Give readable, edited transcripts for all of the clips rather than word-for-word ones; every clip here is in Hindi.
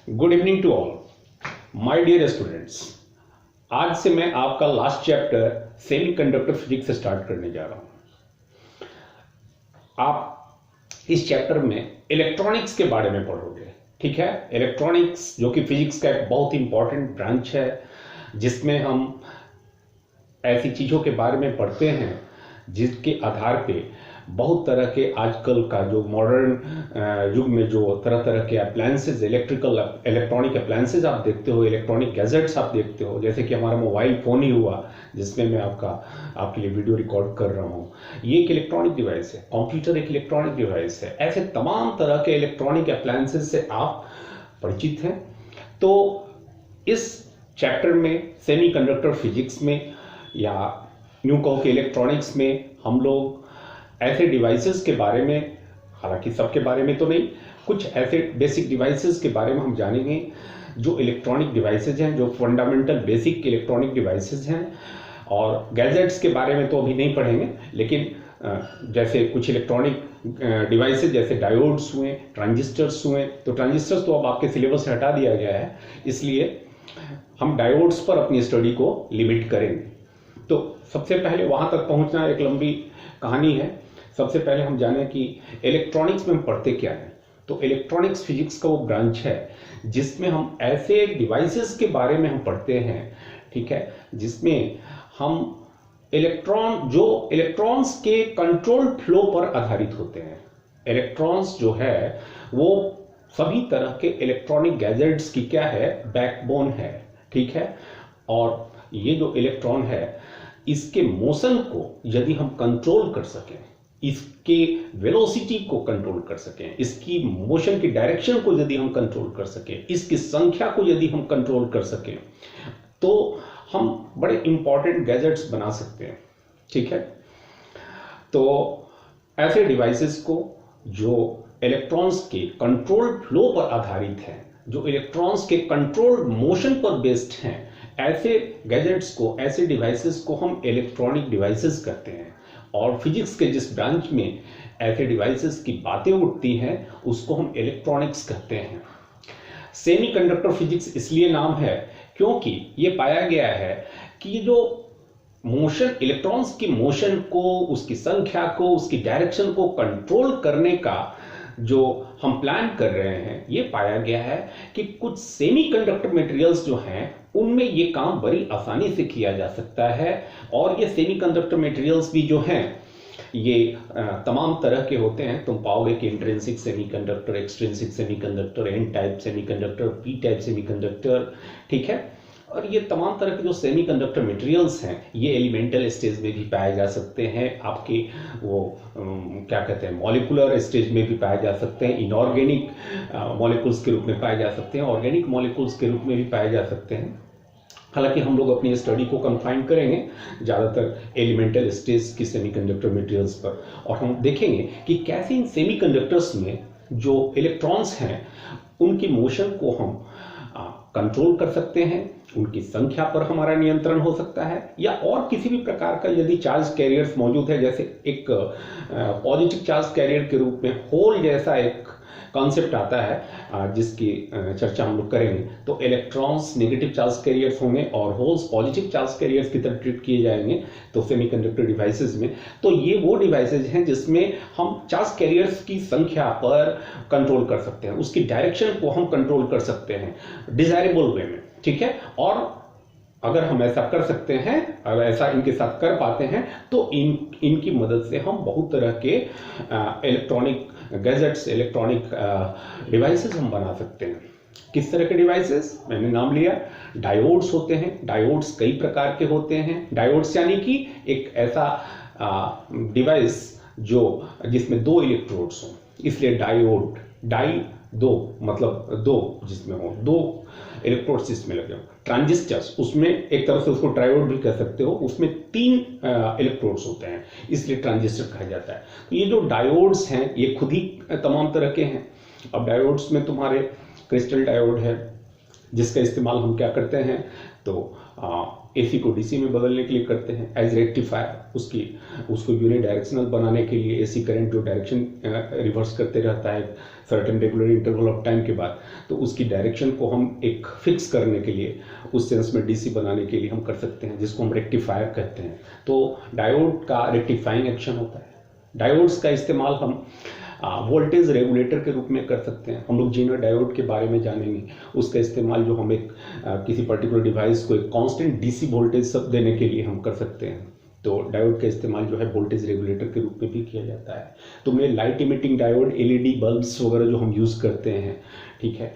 Good evening to all my dear students. आज से मैं आपका लास्ट चैप्टर सेमीकंडक्टर फिजिक्स से स्टार्ट करने जा रहा हूं। आप इस चैप्टर में इलेक्ट्रॉनिक्स के बारे में पढ़ोगे, ठीक है। इलेक्ट्रॉनिक्स जो कि फिजिक्स का एक बहुत इंपॉर्टेंट ब्रांच है, जिसमें हम ऐसी चीज़ों के बारे में पढ़ते हैं जिसके आधार पे बहुत तरह के आजकल का जो मॉडर्न युग में जो तरह तरह के अप्लायंसेज, इलेक्ट्रॉनिक अप्लायंसेज आप देखते हो, इलेक्ट्रॉनिक गैजेट्स आप देखते हो, जैसे कि हमारा मोबाइल फ़ोन ही हुआ जिसमें मैं आपके लिए वीडियो रिकॉर्ड कर रहा हूँ। ये एक इलेक्ट्रॉनिक डिवाइस है, कंप्यूटर एक इलेक्ट्रॉनिक डिवाइस है। ऐसे तमाम तरह के इलेक्ट्रॉनिक अप्लायंसेज से आप परिचित हैं। तो इस चैप्टर में सेमीकंडक्टर फिजिक्स में या यूँ कहो कि इलेक्ट्रॉनिक्स में हम लोग ऐसे डिवाइसेस के बारे में, हालांकि सबके बारे में तो नहीं, कुछ ऐसे बेसिक डिवाइसेस के बारे में हम जानेंगे जो इलेक्ट्रॉनिक डिवाइसेस हैं, जो फंडामेंटल बेसिक इलेक्ट्रॉनिक डिवाइसेस हैं। और गैजेट्स के बारे में तो अभी नहीं पढ़ेंगे, लेकिन जैसे कुछ इलेक्ट्रॉनिक डिवाइसेस जैसे डायोड्स हुए, ट्रांजिस्टर्स हुए, तो ट्रांजिस्टर्स तो अब आपके सिलेबस से हटा दिया गया है, इसलिए हम डायोड्स पर अपनी स्टडी को लिमिट करेंगे। तो सबसे पहले वहाँ तक पहुँचना एक लंबी कहानी है। सबसे पहले हम जानें कि इलेक्ट्रॉनिक्स में हम पढ़ते क्या हैं। तो इलेक्ट्रॉनिक्स फिजिक्स का वो ब्रांच है जिसमें हम ऐसे डिवाइसेस के बारे में हम पढ़ते हैं, ठीक है, जिसमें हम इलेक्ट्रॉन्स के कंट्रोल फ्लो पर आधारित होते हैं। इलेक्ट्रॉन्स जो है वो सभी तरह के इलेक्ट्रॉनिक गैजेट्स की क्या है, बैकबोन है, ठीक है। और ये जो इलेक्ट्रॉन है, इसके मोशन को यदि हम कंट्रोल कर सकें, इसके वेलोसिटी को कंट्रोल कर सकें, इसकी मोशन की डायरेक्शन को यदि हम कंट्रोल कर सकें, इसकी संख्या को यदि हम कंट्रोल कर सकें, तो हम बड़े इंपॉर्टेंट गैजेट्स बना सकते हैं, ठीक है। तो ऐसे डिवाइसेस को जो इलेक्ट्रॉन्स के कंट्रोल फ्लो पर आधारित हैं, जो इलेक्ट्रॉन्स के कंट्रोल मोशन पर बेस्ड हैं, ऐसे गैजेट्स को, ऐसे डिवाइसेस को हम इलेक्ट्रॉनिक डिवाइसेस कहते हैं। और फिजिक्स के जिस ब्रांच में ऐसे डिवाइसेस की बातें उठती हैं उसको हम इलेक्ट्रॉनिक्स कहते हैं। सेमीकंडक्टर फिजिक्स इसलिए नाम है क्योंकि ये पाया गया है कि ये जो मोशन, इलेक्ट्रॉन्स की मोशन को, उसकी संख्या को, उसकी डायरेक्शन को कंट्रोल करने का जो हम प्लान कर रहे हैं, ये पाया गया है कि कुछ सेमीकंडक्टर मटेरियल्स जो हैं उनमें ये काम बड़ी आसानी से किया जा सकता है। और ये सेमीकंडक्टर मटेरियल्स भी जो हैं ये तमाम तरह के होते हैं। तुम पाओगे कि intrinsic semiconductor, extrinsic semiconductor, N type semiconductor, P type semiconductor, ठीक है। और ये तमाम तरह के जो सेमीकंडक्टर मटेरियल्स हैं ये एलिमेंटल स्टेज में भी पाए जा सकते हैं, आपके वो क्या कहते हैं, मॉलिक्यूलर स्टेज में भी पाए जा सकते हैं, इनऑर्गेनिक मॉलिक्यूल्स के रूप में पाए जा सकते हैं, ऑर्गेनिक मॉलिक्यूल्स के रूप में भी पाए जा सकते हैं। हालांकि हम लोग अपनी स्टडी को कंफाइन करेंगे ज़्यादातर एलिमेंटल स्टेज की सेमीकंडक्टर मटेरियल्स पर, और हम देखेंगे कि कैसे इन सेमीकंडक्टर्स में जो इलेक्ट्रॉन्स हैं उनकी मोशन को हम कंट्रोल कर सकते हैं, उनकी संख्या पर हमारा नियंत्रण हो सकता है, या और किसी भी प्रकार का यदि चार्ज कैरियर्स मौजूद है, जैसे एक पॉजिटिव चार्ज कैरियर के रूप में होल जैसा एक कॉन्सेप्ट आता है जिसकी चर्चा हम लोग करेंगे। तो इलेक्ट्रॉन्स नेगेटिव चार्ज कैरियर्स होंगे और होल्स पॉजिटिव चार्ज कैरियर्स की तरह ट्रीट किए जाएंगे तो सेमीकंडक्टर डिवाइसेस में। तो ये वो डिवाइसेज हैं जिसमें हम चार्ज कैरियर्स की संख्या पर कंट्रोल कर सकते हैं, उसकी डायरेक्शन को हम कंट्रोल कर सकते हैं डिजायरेबल वे में, ठीक है। और अगर हम ऐसा कर सकते हैं, अगर ऐसा इनके साथ कर पाते हैं, तो इनकी मदद से हम बहुत तरह के इलेक्ट्रॉनिक गैजेट्स, इलेक्ट्रॉनिक डिवाइसेस हम बना सकते हैं। किस तरह के डिवाइसेस? मैंने नाम लिया, डायोड्स होते हैं। डायोड्स कई प्रकार के होते हैं। डायोड्स यानी कि एक ऐसा डिवाइस जिसमें दो इलेक्ट्रोड्स हों, इसलिए डायोड, दो मतलब दो, जिसमें हो दो इलेक्ट्रोड्स जिसमें लगे हो। ट्रांजिस्टर्स, उसमें एक तरह से उसको ट्रायोड भी कह सकते हो, उसमें 3 इलेक्ट्रोड्स होते हैं, इसलिए ट्रांजिस्टर कहा जाता है। तो ये जो डायोड्स हैं ये खुद ही तमाम तरह के हैं। अब डायोड्स में तुम्हारे क्रिस्टल डायोड है जिसका इस्तेमाल हम क्या करते हैं, तो एसी को डीसी में बदलने के लिए करते हैं एज रेक्टिफायर, उसको यूनिडायरेक्शनल बनाने के लिए एसी करंट जो डायरेक्शन रिवर्स करते रहता है certain regular interval of time के बाद, तो उसकी डायरेक्शन को हम एक फिक्स करने के लिए उस सेंस में डीसी बनाने के लिए हम कर सकते हैं, जिसको हम रेक्टिफायर कहते हैं। तो डायोड का रेक्टिफाइंग एक्शन होता है। डायोड्स का इस्तेमाल हम वोल्टेज रेगुलेटर के रूप में कर सकते हैं। हम लोग जीनर डायोड के बारे में जानेंगे, उसका इस्तेमाल जो हम एक किसी पर्टिकुलर डिवाइस को एक कांस्टेंट डीसी वोल्टेज सब देने के लिए हम कर सकते हैं। तो डायोड का इस्तेमाल जो है वोल्टेज रेगुलेटर के रूप में भी किया जाता है। तो मैं light emitting diode, LED bulbs वगैरह जो हम यूज़ करते हैं, ठीक है,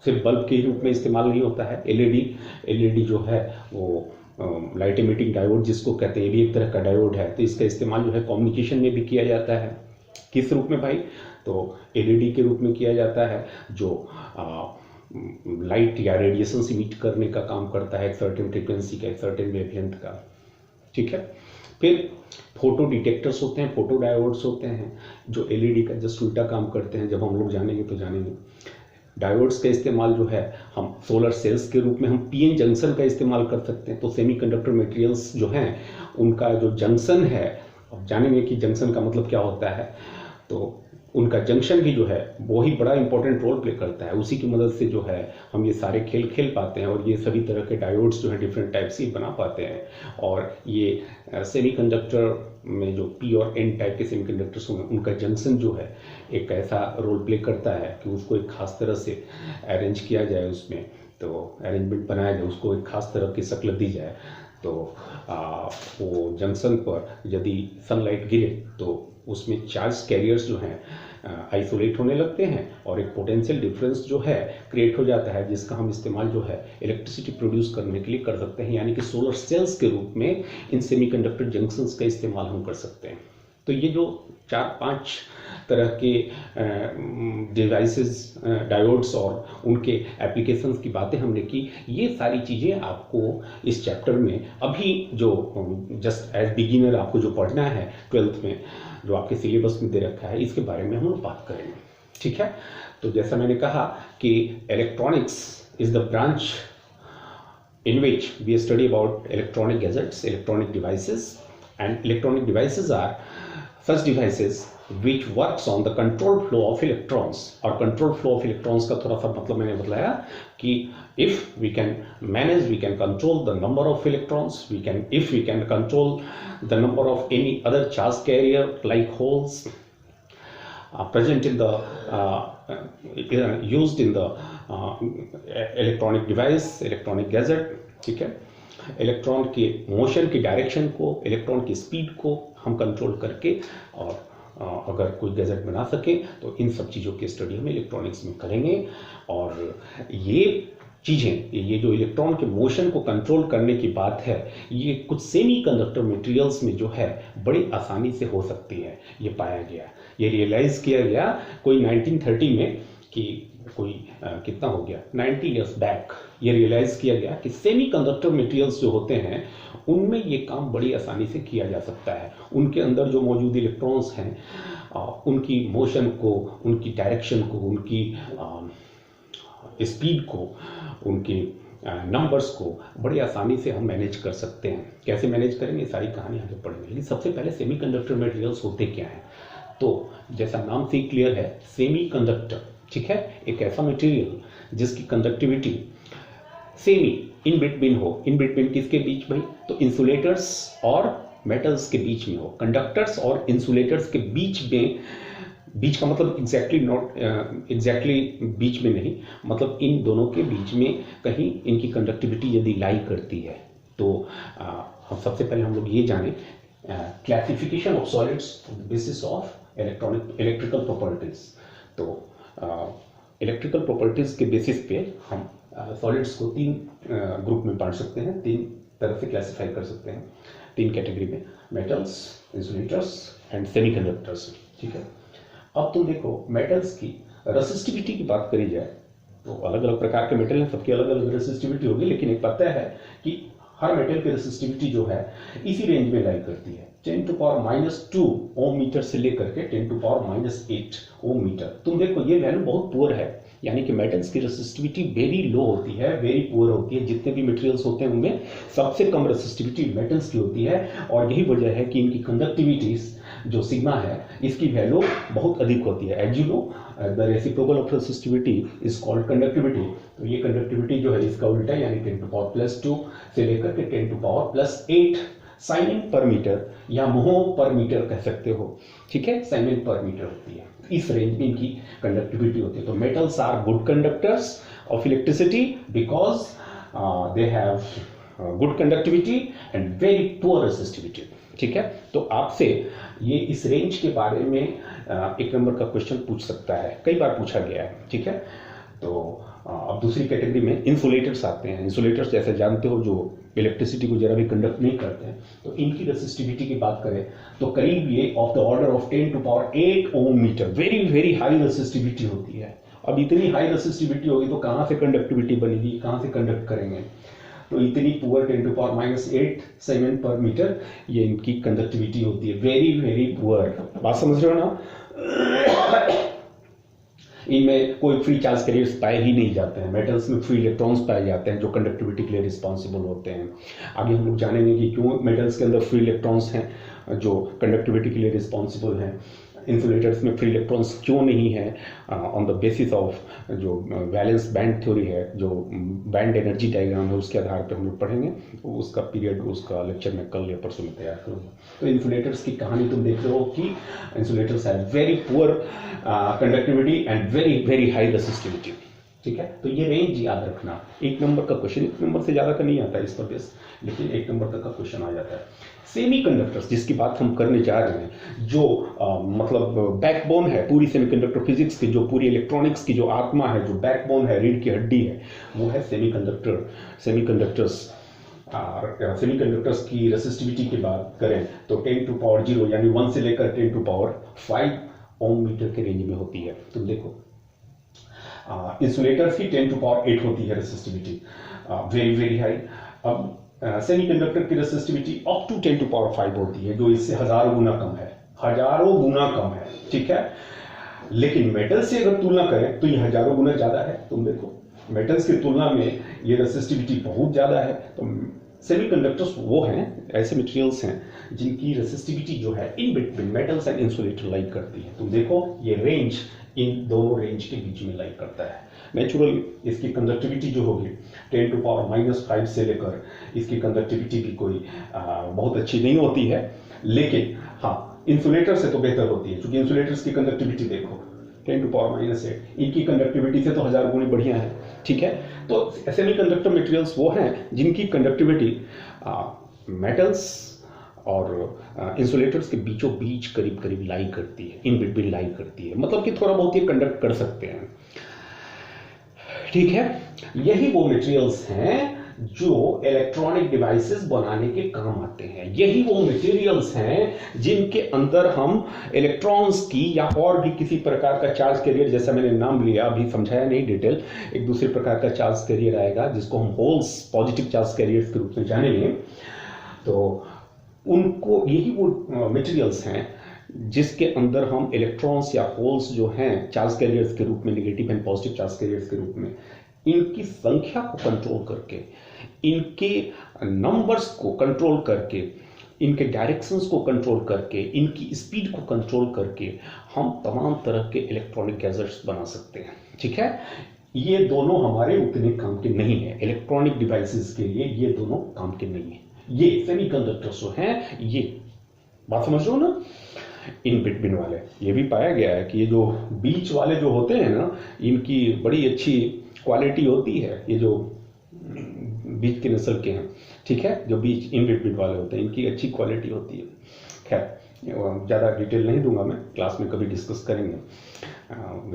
सिर्फ बल्ब के रूप में इस्तेमाल नहीं होता है। एलईडी जो है वो लाइट इमिटिंग डायोड जिसको कहते हैं, ये भी एक तरह का डायोड है। तो इसका इस्तेमाल जो है कम्युनिकेशन में भी किया जाता है। किस रूप में भाई? तो एलईडी के रूप में किया जाता है, जो लाइट या रेडिएशन इमिट करने का काम करता है, एक सर्टेन फ्रीक्वेंसी का, एक सर्टेन वेवलेंथ का, ठीक है। फिर फोटो डिटेक्टर्स होते हैं, फोटो डायोड्स होते हैं, जो एलईडी का जस्ट उल्टा काम करते हैं। जब हम लोग जानेंगे तो जानेंगे। डायोड्स का इस्तेमाल जो है हम सोलर सेल्स के रूप में हम पीएन जंक्शन का इस्तेमाल कर सकते हैं। तो सेमीकंडक्टर मटेरियल्स जो हैं उनका जो जंक्शन है, अब जानेंगे कि जंक्शन का मतलब क्या होता है। तो उनका जंक्शन भी जो है वो ही बड़ा इंपॉर्टेंट रोल प्ले करता है। उसी की मदद से जो है हम ये सारे खेल खेल पाते हैं, और ये सभी तरह के डायोड्स जो है डिफरेंट टाइप से बना पाते हैं। और ये सेमीकंडक्टर में जो पी और एन टाइप के सेमीकंडक्टर्स होंगे, उनका जंक्शन जो है एक ऐसा रोल प्ले करता है कि उसको एक खास तरह से अरेंज किया जाए, उसमें तो अरेंजमेंट बनाया जाए, उसको एक खास तरह की शक्ल दी जाए। तो वो जंक्शन पर यदि सनलाइट गिरे तो उसमें चार्ज कैरियर्स जो हैं आइसोलेट होने लगते हैं, और एक पोटेंशियल डिफरेंस जो है क्रिएट हो जाता है, जिसका हम इस्तेमाल जो है इलेक्ट्रिसिटी प्रोड्यूस करने के लिए कर सकते हैं। यानी कि सोलर सेल्स के रूप में इन सेमीकंडक्टर जंक्शंस का इस्तेमाल हम कर सकते हैं। तो ये जो 4-5 तरह के डिवाइसेस, डायोड्स और उनके एप्लीकेशंस की बातें हमने की, ये सारी चीज़ें आपको इस चैप्टर में अभी जो जस्ट एज बिगिनर आपको जो पढ़ना है 12th में, जो आपके सिलेबस में दे रखा है, इसके बारे में हम लोग बात करेंगे, ठीक है। तो जैसा मैंने कहा कि electronics is the branch in which we study about electronic gadgets, electronic devices, and electronic devices are such devices which works on the control flow of electrons। और control flow of electrons का थोड़ा सा मतलब मैंने बताया कि if we can manage, we can control the number of electrons, if we can control the number of any other charge carrier like holes present in the used in the electronic device, electronic gadget, ठीक है। इलेक्ट्रॉन के मोशन की डायरेक्शन को, इलेक्ट्रॉन की स्पीड को हम कंट्रोल करके और अगर कोई गैजेट बना सके तो इन सब चीज़ों की स्टडी हम इलेक्ट्रॉनिक्स में करेंगे। और ये चीज़ें, ये जो इलेक्ट्रॉन के मोशन को कंट्रोल करने की बात है, ये कुछ सेमीकंडक्टर मटेरियल्स में जो है बड़ी आसानी से हो सकती है। ये पाया गया, ये रियलाइज़ किया गया कोई 1930 में, कि कोई कितना हो गया 90 ईयर्स बैक, ये रियलाइज़ किया गया कि सेमीकंडक्टर मटेरियल्स जो होते हैं उनमें ये काम बड़ी आसानी से किया जा सकता है। उनके अंदर जो मौजूद इलेक्ट्रॉन्स हैं, उनकी मोशन को, उनकी डायरेक्शन को, उनकी स्पीड को, उनके नंबर्स को बड़ी आसानी से हम मैनेज कर सकते हैं। कैसे मैनेज करेंगे, सारी कहानी आगे पढ़ेंगे। लेकिन सबसे पहले सेमीकंडक्टर मटेरियल्स होते क्या हैं? तो जैसा नाम से क्लियर है, सेमीकंडक्टर, ठीक है, एक ऐसा मटेरियल जिसकी कंडक्टिविटी सेमी, इन बिटवीन हो। इन बिटवीन किसके बीच भाई? तो इंसुलेटर्स और मेटल्स के बीच में हो। कंडक्टर्स और इंसुलेटर्स के बीच में, बीच का मतलब एग्जैक्टली बीच में नहीं, मतलब इन दोनों के बीच में कहीं इनकी कंडक्टिविटी यदि लाई करती है। तो हम सबसे पहले हम लोग ये जाने classification of solids basis of electrical properties. तो इलेक्ट्रिकल प्रॉपर्टीज के बेसिस पे हम सॉलिड्स को 3 ग्रुप में बांट सकते हैं, 3 तरह से क्लासिफाई कर सकते हैं, 3 कैटेगरी में, मेटल्स, इंसुलेटर्स एंड सेमीकंडक्टर्स, ठीक है। अब तुम देखो, मेटल्स की रेसिस्टिविटी की बात करी जाए तो अलग अलग प्रकार के मेटल हैं, सबकी अलग अलग रेसिस्टिविटी होगी, लेकिन एक पता है कि हर मेटल की रेसिस्टिविटी जो है इसी रेंज में लाई करती है, 10⁻⁻2 ओम मीटर से लेकर के 10⁻⁸ ओम मीटर। तुम देखो ये वैल्यू बहुत पुअर है, यानी कि मेटल्स की रेसिस्टिविटी वेरी लो होती है, वेरी पुअर होती है। जितने भी मटेरियल्स होते हैं उनमें सबसे कम रेसिस्टिविटी मेटल्स की होती है, और यही वजह है कि इनकी कंडक्टिविटी जो सिग्मा है इसकी वैल्यू बहुत अधिक होती है। As you know the reciprocal of resistivity is called conductivity. तो ये कंडक्टिविटी जो है इसका उल्टा यानी 10⁻² से लेकर के 10⁻8 साइमेन पर मीटर या मोह पर मीटर कह सकते हो, ठीक है, साइमेन पर मीटर होती है। इस रेंज में इनकी कंडक्टिविटी होती है। तो metals are good conductors of electricity because they have good conductivity and very poor resistivity, ठीक है। तो आपसे ये इस रेंज के बारे में एक नंबर का क्वेश्चन पूछ सकता है, कई बार पूछा गया है, ठीक है। तो अब दूसरी कैटेगरी में इंसुलेटर्स आते हैं। इंसुलेटर्स जैसे जानते हो जो इलेक्ट्रिसिटी को जरा भी कंडक्ट नहीं करते हैं, तो इनकी रेसिस्टिविटी की बात करें तो करीब ये of the order of 10⁸ ohm metre, very very high resistivity होती है। अब इतनी हाई रेसिस्टिविटी होगी तो कहाँ से कंडक्टिविटी बनेगी, कहाँ से कंडक्ट करेंगे। तो इतनी पुअर 10⁻⁸ साइमेन पर मीटर ये इनकी कंडक्टिविटी होती है, वेरी वेरी पुअर। बात समझ रहे हो ना। इनमें कोई फ्री चार्ज कैरियर्स पाए ही नहीं जाते हैं। मेटल्स में फ्री इलेक्ट्रॉन्स पाए जाते हैं जो कंडक्टिविटी के लिए रिस्पॉन्सिबल होते हैं। आगे हम लोग जानेंगे कि क्यों मेटल्स के अंदर फ्री इलेक्ट्रॉन्स हैं जो कंडक्टिविटी के लिए रिस्पॉन्सिबल हैं। इंसुलेटर्स में फ्री इलेक्ट्रॉन्स क्यों नहीं है, ऑन द बेसिस ऑफ जो वैलेंस बैंड थ्योरी है, जो बैंड एनर्जी डायग्राम है, उसके आधार पर हम लोग पढ़ेंगे। उसका पीरियड, उसका लेक्चर मैं कल या परसों में तैयार करूँगा। तो इंसुलेटर्स की कहानी तुम देख रहे हो कि insulators have very poor conductivity and very very high resistivity, ठीक है। तो ये रेंज याद रखना। एक नंबर का क्वेश्चन, एक नंबर से ज़्यादा का नहीं आता इस पर बेस, लेकिन एक नंबर तक का क्वेश्चन आ जाता है। सेमीकंडक्टर्स जिसकी बात हम करने जा रहे हैं, जो मतलब बैकबोन है पूरी सेमीकंडक्टर फिजिक्स की, जो पूरी इलेक्ट्रॉनिक्स की जो आत्मा है, जो बैकबोन है, रीढ़ की हड्डी है, वो है सेमीकंडक्टर्स। सेमीकंडक्टर्स की रेसिस्टिविटी की बात करें तो 10⁻0 यानी 1 से लेकर 10⁵ ओम मीटर के रेंज में होती है। तुम देखो इंसुलेटर्स की 10⁸ होती है रेसिस्टिविटी, वेरी वेरी हाई। अब सेमीकंडक्टर की रेसिस्टिविटी अप टू 10⁵ होती है, जो इससे हजारों गुना कम है, हजारों गुना कम है, ठीक है। लेकिन मेटल से अगर तुलना करें तो ये हजारों गुना ज्यादा है। तुम देखो मेटल्स की तुलना में ये रेसिस्टिविटी बहुत ज्यादा है। तो सेमीकंडक्टर्स वो हैं, ऐसे मटेरियल्स हैं जिनकी रेसिस्टिविटी जो है in between metals and insulator like करती है। तुम देखो ये रेंज इन दोनों रेंज के बीच में लाइक करता है। नेचुरली इसकी कंडक्टिविटी जो होगी 10⁻⁵ से लेकर इसकी कंडक्टिविटी भी कोई बहुत अच्छी नहीं होती है, लेकिन हाँ इंसुलेटर से तो बेहतर होती है, क्योंकि इंसुलेटर्स की कंडक्टिविटी देखो 10⁻⁸, इनकी कंडक्टिविटी से तो 1000 गुनी बढ़िया है, ठीक है। तो सेमीकंडक्टर मटेरियल्स वो हैं जिनकी कंडक्टिविटी मेटल्स और इंसुलेटर्स के बीचों बीच करीब करीब लाई करती है, इन बिटवीन लाई करती है, मतलब कि थोड़ा बहुत ये कंडक्ट कर सकते हैं, ठीक है। यही वो मटेरियल्स हैं जो इलेक्ट्रॉनिक डिवाइसेस बनाने के काम आते हैं। यही वो मटेरियल्स हैं जिनके अंदर हम इलेक्ट्रॉन्स की या और भी किसी प्रकार का चार्ज कैरियर, जैसा मैंने नाम लिया अभी समझाया नहीं डिटेल, एक दूसरे प्रकार का चार्ज कैरियर आएगा जिसको हम होल्स, पॉजिटिव चार्ज कैरियर्स के रूप में जानेंगे। तो उनको यही वो मटेरियल्स हैं जिसके अंदर हम इलेक्ट्रॉन्स या होल्स जो हैं चार्ज कैरियर्स के रूप में, negative and positive charge carriers के रूप में, इनकी संख्या को कंट्रोल करके, इनके नंबर्स को कंट्रोल करके, इनके डायरेक्शंस को कंट्रोल करके, इनकी स्पीड को कंट्रोल करके हम तमाम तरह के इलेक्ट्रॉनिक गैजेट्स बना सकते हैं, ठीक है। ये दोनों हमारे उतने काम के नहीं है, इलेक्ट्रॉनिक डिवाइसेस के लिए ये दोनों काम के नहीं है। ये सेमीकंडक्टर्स जो हैं, ये बात समझ रहे हो ना, इन बिटवीन वाले। ये भी पाया गया है कि ये जो बीच वाले जो होते हैं ना, इनकी बड़ी अच्छी क्वालिटी होती है। ये जो बीच के नस्ल के हैं, ठीक है, जो बीच इन बिटवीन वाले होते हैं, इनकी अच्छी क्वालिटी होती है। खैर ज़्यादा डिटेल नहीं दूंगा, मैं क्लास में कभी डिस्कस करेंगे,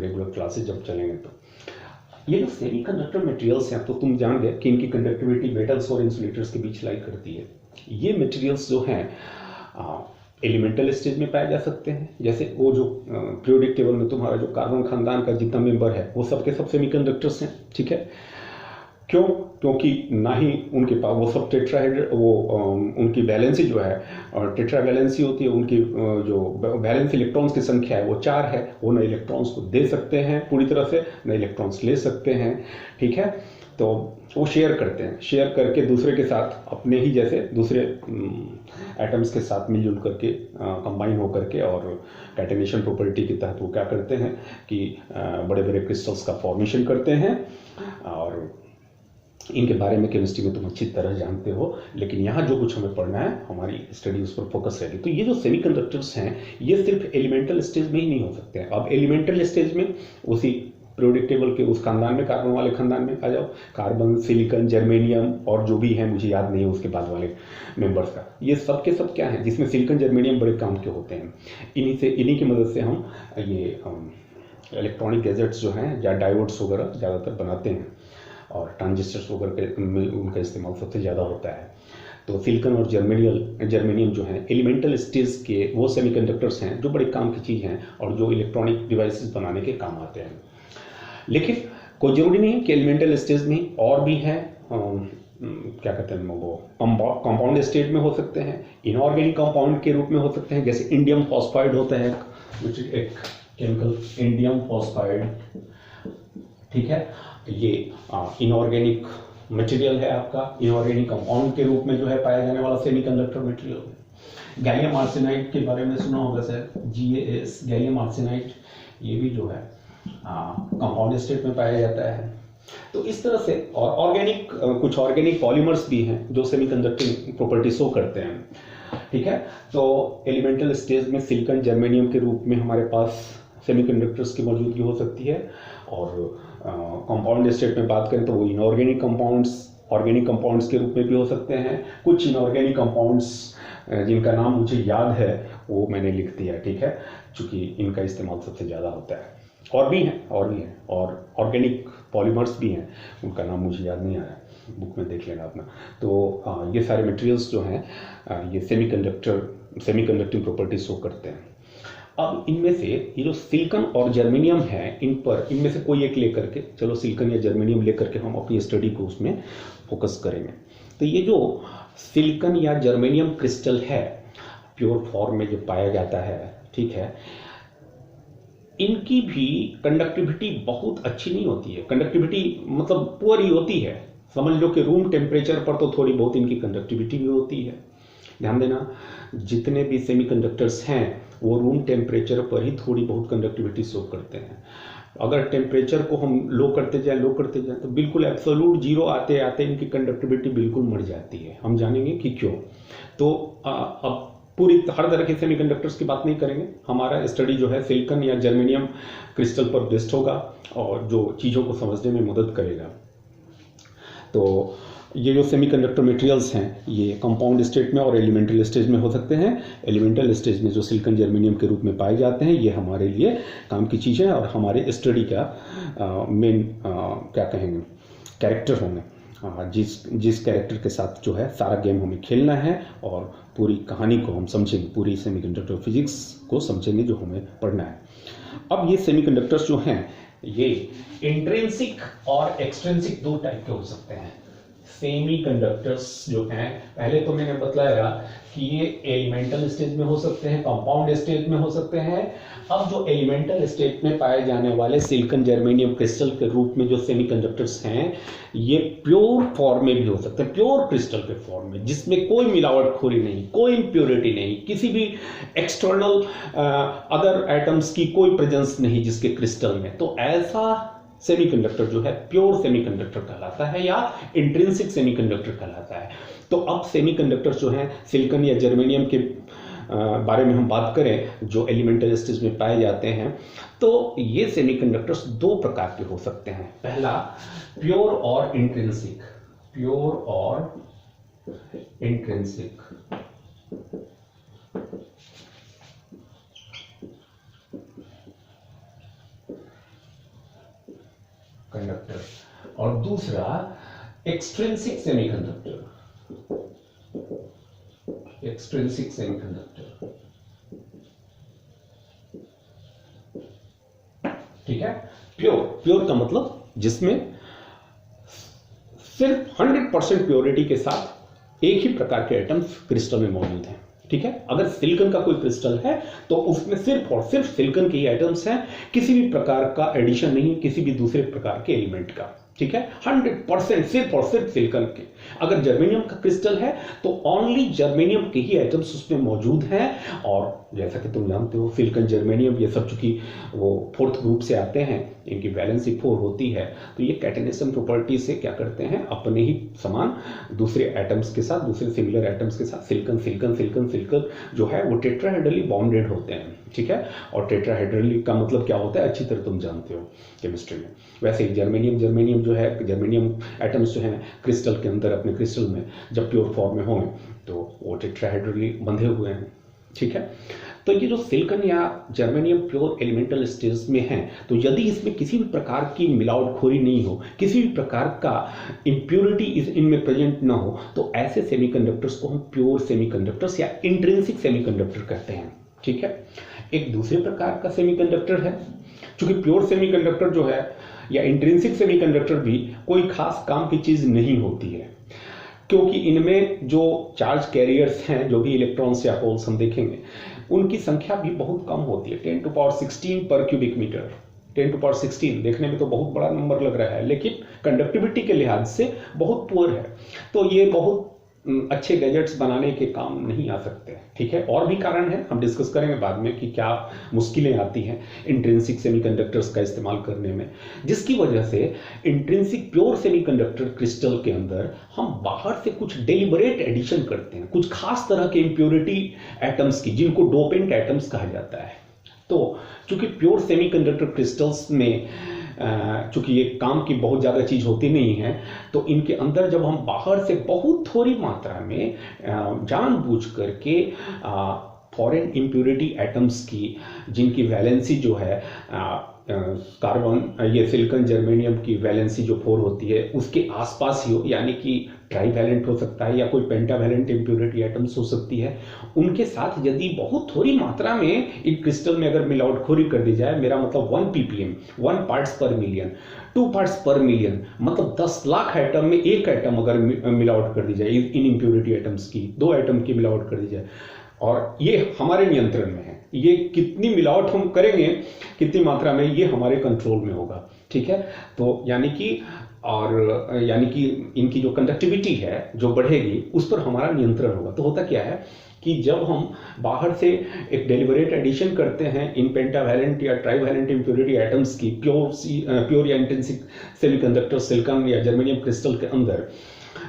रेगुलर क्लासेज जब चलेंगे। तो ये जो सेमीकंडक्टर मटेरियल्स हैं, तो तुम जान गए कि इनकी कंडक्टिविटी मेटल्स और इंसुलेटर्स के बीच लाई करती है। ये मटेरियल्स जो हैं एलिमेंटल स्टेज में पाए जा सकते हैं, जैसे वो जो पीरियोडिक टेबल में तुम्हारा जो कार्बन खानदान का जितना मेंबर है वो सबके सब सेमीकंडक्टर्स हैं, ठीक है। क्यों? क्योंकि ना ही उनके पास वो सब टेट्राहेड्रल, वो उनकी वैलेंसी जो है टेट्रा वैलेंसी होती है, उनकी जो वैलेंस इलेक्ट्रॉन्स की संख्या है वो 4 है। वो न इलेक्ट्रॉन्स को दे सकते हैं पूरी तरह से, न इलेक्ट्रॉन्स ले सकते हैं, ठीक है। तो वो शेयर करते हैं, शेयर करके दूसरे के साथ अपने ही जैसे दूसरे एटम्स के साथ मिलजुल करके कंबाइन होकर के और कैटेनेशन प्रॉपर्टी के तहत वो क्या करते हैं कि बड़े बड़े क्रिस्टल्स का फॉर्मेशन करते हैं। और इनके बारे में केमिस्ट्री में तुम अच्छी तरह जानते हो, लेकिन यहाँ जो कुछ हमें पढ़ना है हमारी स्टडी उस पर फोकस रहेगी। तो ये जो सेमीकंडक्टर्स हैं ये सिर्फ एलिमेंटल स्टेज में ही नहीं हो सकते हैं। अब एलिमेंटल स्टेज में उसी पीरियोडिक टेबल के उस खानदान में, कार्बन वाले खानदान में आ जाओ, कार्बन, सिलिकॉन, जर्मेनियम और जो भी है मुझे याद नहीं है उसके बाद वाले मेंबर्स का, ये सब के सब क्या है जिसमें सिलिकॉन जर्मेनियम बड़े काम के होते हैं। इन्हीं की मदद से हम ये इलेक्ट्रॉनिक गैजेट्स जो हैं या डायोड्स वगैरह ज़्यादातर बनाते हैं और ट्रांजिस्टर्स वगैरह में उनका इस्तेमाल सबसे ज़्यादा होता है। तो सिलिकॉन और जर्मेनियम जो है एलिमेंटल स्टेज के वो सेमीकंडक्टर्स हैं जो बड़े काम की चीज़ हैं और जो इलेक्ट्रॉनिक डिवाइसेस बनाने के काम आते हैं। लेकिन कोई जरूरी नहीं कि एलिमेंटल स्टेज में और भी है, क्या कहते हैं वो कंपाउंड स्टेज में हो सकते हैं, इनऑर्गेनिक कंपाउंड के रूप में हो सकते हैं, जैसे इंडियम फॉस्फाइड होता है एक केमिकल इंडियम फॉस्फाइड, ठीक है। ये इनऑर्गेनिक मटेरियल है आपका, इनऑर्गेनिक कंपाउंड के रूप में जो है पाया जाने वाला सेमीकंडक्टर मटेरियल। गैलियम आर्सेनाइड के बारे में सुना होगा सर, GaS गैलियम आर्सेनाइड, ये भी जो है कंपाउंड स्टेट में पाया जाता है। तो इस तरह से और ऑर्गेनिक कुछ ऑर्गेनिक पॉलीमर्स भी हैं जो सेमीकंडक्टिंग प्रॉपर्टी शो करते हैं, ठीक है। तो एलिमेंटल स्टेज में सिलिकॉन जर्मेनियम के रूप में हमारे पास सेमीकंडक्टर्स की मौजूदगी हो सकती है, और कंपाउंड स्टेट में बात करें तो वो इनऑर्गेनिक कंपाउंड्स, ऑर्गेनिक कंपाउंड्स के रूप में भी हो सकते हैं। कुछ इनऑर्गेनिक कंपाउंड्स जिनका नाम मुझे याद है वो मैंने लिख दिया, ठीक है, चूँकि इनका इस्तेमाल सबसे ज़्यादा होता है। और भी हैं और ऑर्गेनिक पॉलीमर्स भी हैं, उनका नाम मुझे याद नहीं आ रहा है, बुक में देख लेना अपना। तो ये सारे मटेरियल्स जो हैं ये सेमीकंडक्टिंग प्रॉपर्टी शो करते हैं। अब इनमें से ये जो सिलिकॉन और जर्मेनियम है, इनमें से कोई एक लेकर के, चलो सिलिकॉन या जर्मेनियम लेकर के हम अपनी स्टडी को उसमें फोकस करेंगे। तो ये जो सिलिकॉन या जर्मेनियम क्रिस्टल है प्योर फॉर्म में जो पाया जाता है, ठीक है, इनकी भी कंडक्टिविटी बहुत अच्छी नहीं होती है। कंडक्टिविटी मतलब पुअर ही होती है, समझ लो कि रूम टेम्परेचर पर तो थोड़ी बहुत इनकी कंडक्टिविटी भी होती है। ध्यान देना, जितने भी सेमीकंडक्टर्स हैं वो रूम टेम्परेचर पर ही थोड़ी बहुत कंडक्टिविटी शो करते हैं। अगर टेम्परेचर को हम लो करते जाएं तो बिल्कुल एब्सोल्यूट जीरो आते आते इनकी कंडक्टिविटी बिल्कुल मर जाती है। हम जानेंगे कि क्यों। तो अब पूरी हर तरह के सेमीकंडक्टर्स की बात नहीं करेंगे, हमारा स्टडी जो है सिलिकॉन या जर्मेनियम क्रिस्टल पर बेस्ड होगा और जो चीज़ों को समझने में मदद करेगा। तो ये जो सेमीकंडक्टर मटेरियल्स हैं ये कंपाउंड स्टेट में और एलिमेंटल स्टेज में हो सकते हैं। एलिमेंटल स्टेज में जो सिलिकॉन जर्मेनियम के रूप में पाए जाते हैं ये हमारे लिए काम की चीज़ है और हमारे स्टडी का मेन क्या कहेंगे कैरेक्टर होंगे, जिस कैरेक्टर के साथ जो है सारा गेम हमें खेलना है और पूरी कहानी को हम समझेंगे, पूरी सेमीकंडक्टर फिजिक्स को समझेंगे जो हमें पढ़ना है। अब ये सेमीकंडक्टर्स जो हैं ये इंट्रिंसिक और एक्सट्रिंसिक दो टाइप के हो सकते हैं। सेमीकंडक्टर्स जो हैं, पहले तो मैंने बतलाया कि ये एलिमेंटल स्टेज में हो सकते हैं, कंपाउंड स्टेज में हो सकते हैं। अब जो एलिमेंटल स्टेज में पाए जाने वाले सिलिकॉन जर्मेनियम क्रिस्टल के रूप में जो सेमीकंडक्टर्स हैं ये प्योर फॉर्म में भी हो सकते हैं, प्योर क्रिस्टल के फॉर्म में, जिसमें कोई मिलावटखोरी नहीं, कोई इम्प्योरिटी नहीं, किसी भी एक्सटर्नल अदर एटम्स की कोई प्रेजेंस नहीं जिसके क्रिस्टल में। तो ऐसा सेमीकंडक्टर जो है प्योर सेमीकंडक्टर कहलाता है या इंट्रिंसिक सेमीकंडक्टर कहलाता है। तो अब सेमीकंडक्टर्स जो हैं सिलिकॉन या जर्मेनियम के बारे में हम बात करें जो एलिमेंटल स्टेज में पाए जाते हैं, तो ये सेमीकंडक्टर्स दो प्रकार के हो सकते हैं। पहला प्योर और इंट्रिंसिक, प्योर और इंट्रिंसिक। कंडक्टर, और दूसरा एक्सट्रिंसिक सेमीकंडक्टर, एक्सट्रिंसिक सेमीकंडक्टर, ठीक है। प्योर का मतलब जिसमें सिर्फ 100% प्योरिटी के साथ एक ही प्रकार के एटम्स क्रिस्टल में मौजूद हैं। ठीक है, अगर सिलिकॉन का कोई क्रिस्टल है तो उसमें सिर्फ और सिर्फ सिलिकॉन के ही एटम्स हैं, किसी भी प्रकार का एडिशन नहीं, किसी भी दूसरे प्रकार के एलिमेंट का। ठीक है, 100% सिर्फ और सिर्फ सिलिकॉन के। अगर जर्मेनियम का क्रिस्टल है तो ओनली जर्मेनियम के ही एटम्स उसमें मौजूद हैं। और जैसा कि तुम जानते हो सिलिकॉन, जर्मेनियम ये सब चूंकि वो 4th ग्रुप से आते हैं, इनकी वैलेंसी 4 होती है, तो ये कैटेनिज्म प्रॉपर्टी से क्या करते हैं, अपने ही समान दूसरे एटम्स के साथ, दूसरे सिमिलर एटम्स के साथ सिलिकॉन सिलिकॉन सिलिकॉन सिलिकॉन जो है वो टेट्राहेड्रली बॉन्डेड होते हैं। ठीक है, और टेट्राहेड्रली का मतलब क्या होता है अच्छी तरह तुम जानते हो केमिस्ट्री में। वैसे ही जर्मेनियम जो है, जर्मेनियम एटम्स जो हैं क्रिस्टल के अंदर, अपने क्रिस्टल में जब प्योर फॉर्म में होंगे तो वो टेट्राहेड्रली बंधे हुए हैं। ठीक है, तो ये जो सिलिकॉन या जर्मेनियम प्योर एलिमेंटल स्टेज में है, तो यदि इसमें किसी भी प्रकार की मिलावटखोरी नहीं हो, किसी भी प्रकार का इम्प्योरिटी इनमें प्रेजेंट ना हो, तो ऐसे सेमीकंडक्टर्स को हम प्योर सेमीकंडक्टर्स या इंट्रिंसिक सेमीकंडक्टर कहते हैं। ठीक है, एक दूसरे प्रकार का सेमीकंडक्टर है, क्योंकि प्योर सेमीकंडक्टर जो है या इंट्रिंसिक सेमीकंडक्टर भी कोई खास काम की चीज नहीं होती है, क्योंकि इनमें जो चार्ज कैरियर्स हैं, जो भी इलेक्ट्रॉन्स या होल्स हम देखेंगे, उनकी संख्या भी बहुत कम होती है, 10⁻16 पर क्यूबिक मीटर। 10⁻16 देखने में तो बहुत बड़ा नंबर लग रहा है, लेकिन कंडक्टिविटी के लिहाज से बहुत पुअर है, तो ये बहुत अच्छे गैजेट्स बनाने के काम नहीं आ सकते। ठीक है, और भी कारण है, हम डिस्कस करेंगे बाद में कि क्या मुश्किलें आती हैं इंट्रिंसिक सेमीकंडक्टर्स का इस्तेमाल करने में, जिसकी वजह से इंट्रिंसिक प्योर सेमीकंडक्टर क्रिस्टल के अंदर हम बाहर से कुछ डेलिबरेट एडिशन करते हैं, कुछ खास तरह के इंप्योरिटी एटम्स की, जिनको डोपेंट एटम्स कहा जाता है। तो चूंकि प्योर सेमीकंडक्टर क्रिस्टल्स में चूंकि ये काम की बहुत ज़्यादा चीज़ होती नहीं है, तो इनके अंदर जब हम बाहर से बहुत थोड़ी मात्रा में जानबूझ करके फॉरेन इम्प्योरिटी एटम्स की, जिनकी वैलेंसी जो है कार्बन, ये सिलिकॉन जर्मेनियम की वैलेंसी जो 4 होती है उसके आसपास ही हो, यानी कि ट्राईवैलेंट हो सकता है या कोई पेंटावैलेंट इम्प्योरिटी एटम्स हो सकती है, उनके साथ यदि बहुत थोड़ी मात्रा में इन क्रिस्टल में अगर मिलावटखोरी कर दी जाए, मेरा मतलब 1 ppm, 1 पार्ट्स पर मिलियन, 2 पार्ट्स पर मिलियन, मतलब 10 लाख एटम में एक एटम अगर मिलावट कर दी जाए, इन इम्प्योरिटी एटम्स की 2 एटम की मिलावट कर दी जाए, और ये हमारे नियंत्रण में है, ये कितनी मिलावट हम करेंगे, कितनी मात्रा में, ये हमारे कंट्रोल में होगा। ठीक है, तो यानी कि इनकी जो कंडक्टिविटी है जो बढ़ेगी, उस पर हमारा नियंत्रण होगा। तो होता क्या है कि जब हम बाहर से एक डेलिबरेट एडिशन करते हैं इन पेंटावैलेंट या ट्राईवैलेंट इम्प्योरिटी एटम्स की प्योर या इंट्रिंसिक सेमीकंडक्टर सिलिकॉन या जर्मेनियम क्रिस्टल के अंदर,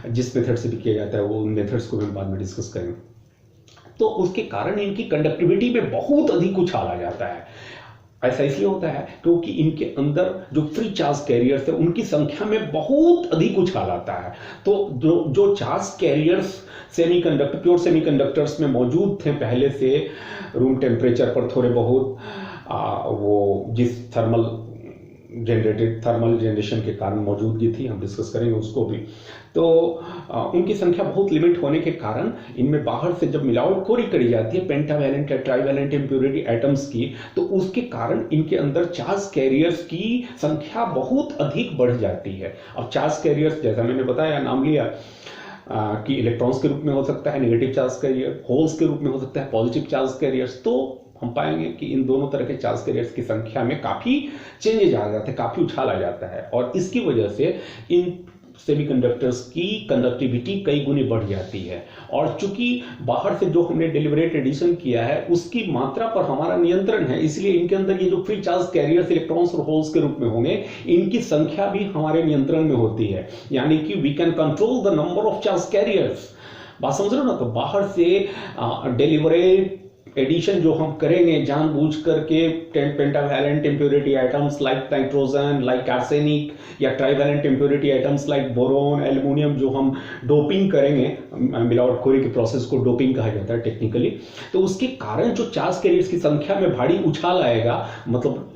जिस मेथड से भी किया जाता है, वो उन मेथड्स को हम बाद में डिस्कस करेंगे, तो उसके कारण इनकी कंडक्टिविटी में बहुत अधिक उछाल आ जाता है। ऐसा इसलिए होता है क्योंकि इनके अंदर जो फ्री चार्ज कैरियर्स है उनकी संख्या में बहुत अधिक उछाल आता है। तो जो charge carriers semiconductor, pure semiconductors में मौजूद थे पहले से रूम टेम्परेचर पर थोड़े बहुत, वो जिस थर्मल जनरेशन के कारण मौजूदगी थी, हम डिस्कस करेंगे उसको भी, तो उनकी संख्या बहुत लिमिट होने के कारण इनमें बाहर से जब मिलावटखोरी करी जाती है पेंटावैलेंट या ट्राईवैलेंट इम्प्योरिटी एटम्स की, तो उसके कारण इनके अंदर चार्ज कैरियर्स की संख्या बहुत अधिक बढ़ जाती है। अब चार्ज कैरियर्स, जैसा मैंने बताया, नाम लिया कि इलेक्ट्रॉन्स के रूप में हो सकता है नेगेटिव चार्ज कैरियर, होल्स के रूप में हो सकता है पॉजिटिव चार्ज कैरियर्स, तो हम पाएंगे कि इन दोनों तरह के चार्ज कैरियर्स की संख्या में काफी चेंजेज आ जाते हैं, काफी उछाल आ जाता है, और इसकी वजह से इन सेमीकंडक्टर्स की कंडक्टिविटी कई गुनी बढ़ जाती है। और चूंकि बाहर से जो हमने डेलिबरेट एडिशन किया है उसकी मात्रा पर हमारा नियंत्रण है, इसलिए इनके अंदर ये जो फ्री चार्ज कैरियर्स इलेक्ट्रॉन्स और होल्स के रूप में होंगे, इनकी संख्या भी हमारे नियंत्रण में होती है, यानी कि we can control the number of charge carriers. बात समझ रहे हो ना? तो बाहर से डेलिबरेट एडिशन जो हम करेंगे जानबूझ करके pentavalent impurity atoms like nitrogen, like arsenic, या trivalent impurity atoms like boron, aluminium, जो हम डोपिंग करेंगे, मिलावटखोरी के प्रोसेस को डोपिंग कहा जाता है टेक्निकली, तो उसके कारण जो चार्ज कैरियर्स की संख्या में भारी उछाल आएगा, मतलब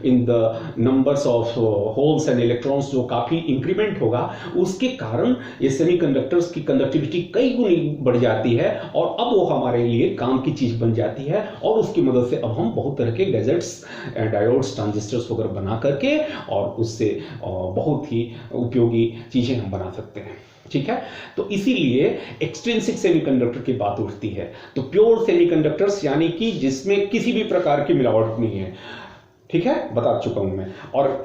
in the numbers of holes and electrons जो काफी इंक्रीमेंट होगा, उसके कारण ये सेमीकंडक्टर्स की कंडक्टिविटी कई गुनी बढ़ जाती है, और अब वो हमारे लिए काम की चीज बन जाती है और उसकी मदद से अब हम बहुत तरह के गैजेट्स, डायोड्स, ट्रांजिस्टर्स वगैरह बना करके और उससे बहुत ही उपयोगी चीजें हम बना सकते हैं। ठीक है, तो इसीलिए एक्सट्रिंसिक सेमीकंडक्टर की बात उठती है। तो प्योर सेमीकंडक्टर्स यानी कि जिसमें किसी भी प्रकार की मिलावट नहीं है, ठीक है, बता चुका हूं मैं। और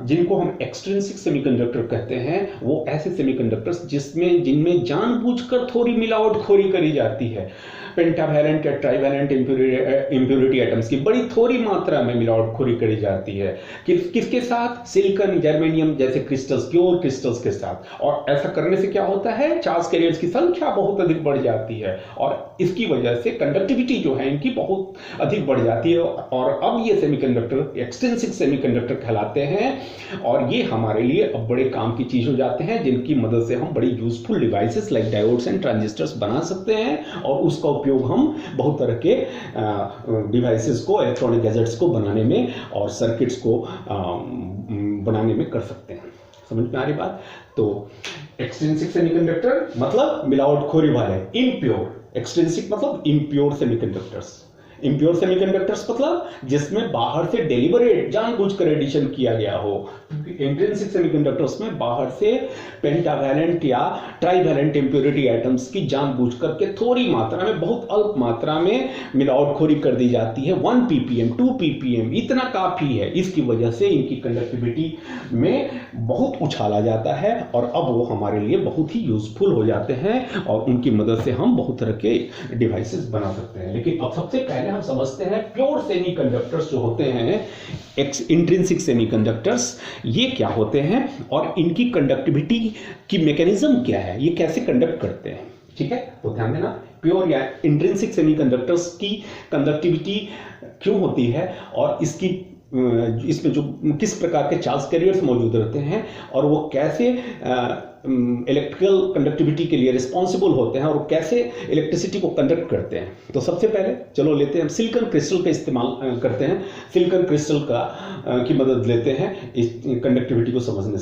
जिनको हम एक्सट्रिंसिक सेमीकंडक्टर कहते हैं वो ऐसे सेमीकंडक्टर्स जिनमें जानबूझकर थोड़ी मिलावटखोरी करी जाती है। पेंटावैलेंट या ट्राइवैलेंट इंप्योरिटी एटम्स की बड़ी थोड़ी मात्रा में मिलावटखोरी करी जाती है। किसके साथ? सिलिकॉन, जर्मेनियम जैसे क्रिस्टल्स, प्योर क्रिस्टल्स के साथ। और ऐसा करने से क्या होता है? चार्ज कैरियर्स की संख्या बहुत अधिक बढ़ जाती है और इसकी वजह से कंडक्टिविटी जो है इनकी बहुत अधिक बढ़ जाती है। और अब ये सेमीकंडक्टर एक्सट्रिंसिक सेमीकंडक्टर कहलाते हैं और ये हमारे लिए अब बड़े काम की चीज हो जाते हैं, जिनकी मदद से हम बड़ी useful devices like diodes and transistors बना सकते हैं और उसका उपयोग हम बहुत तरह के डिवाइसेस को, इलेक्ट्रॉनिक गैजेट्स को बनाने में और सर्किट्स को बनाने में कर सकते हैं। समझ में आ रही बात? तो एक्सट्रिंसिक सेमीकंडक्टर मतलब मिलावटखोरी वाले, इम्प्योर। एक्सट्रिंसिक मतलब इम्प्योर सेमीकंडक्टर्स। इम्प्योर सेमीकंडक्टर्स मतलब जिसमें बाहर से डेलिबरेट, जानबूझकर एडिशन किया गया हो। इंट्रिंसिक सेमीकंडक्टर्स में बाहर से पेंटावैलेंट या ट्राइवैलेंट इंप्योरिटी एटम्स की जानबूझकर के थोड़ी मात्रा में, बहुत अल्प मात्रा में मिलावटखोरी कर दी जाती है। 1 ppm 2 ppm इतना काफी है। इसकी वजह से इनकी कंडक्टिविटी में बहुत उछाला जाता है और अब वो हमारे लिए बहुत ही यूजफुल हो जाते हैं और उनकी मदद से हम बहुत तरह के डिवाइसेस बना सकते हैं। लेकिन अब सबसे पहले हम समझते हैं प्योर सेमीकंडक्टर्स जो होते हैं, इंट्रिंसिक सेमीकंडक्टर्स, ये क्या होते हैं और इनकी कंडक्टिविटी की मैकेनिज्म क्या है, ये कैसे कंडक्ट करते हैं। ठीक है, तो ध्यान देना, प्योर या इंट्रिंसिक सेमीकंडक्टर्स की कंडक्टिविटी क्यों होती है और इसमें जो किस प्रकार के चार्ज कैरियर्स मौजूद रहते हैं और वो कैसे इलेक्ट्रिकल कंडक्टिविटी के लिए रिस्पॉन्सिबल होते हैं और कैसे इलेक्ट्रिसिटी को कंडक्ट करते हैं। तो सबसे पहले चलो लेते हैं, सिलिकॉन क्रिस्टल का इस्तेमाल करते हैं, सिलिकॉन क्रिस्टल की मदद लेते हैं इस कंडक्टिविटी को समझने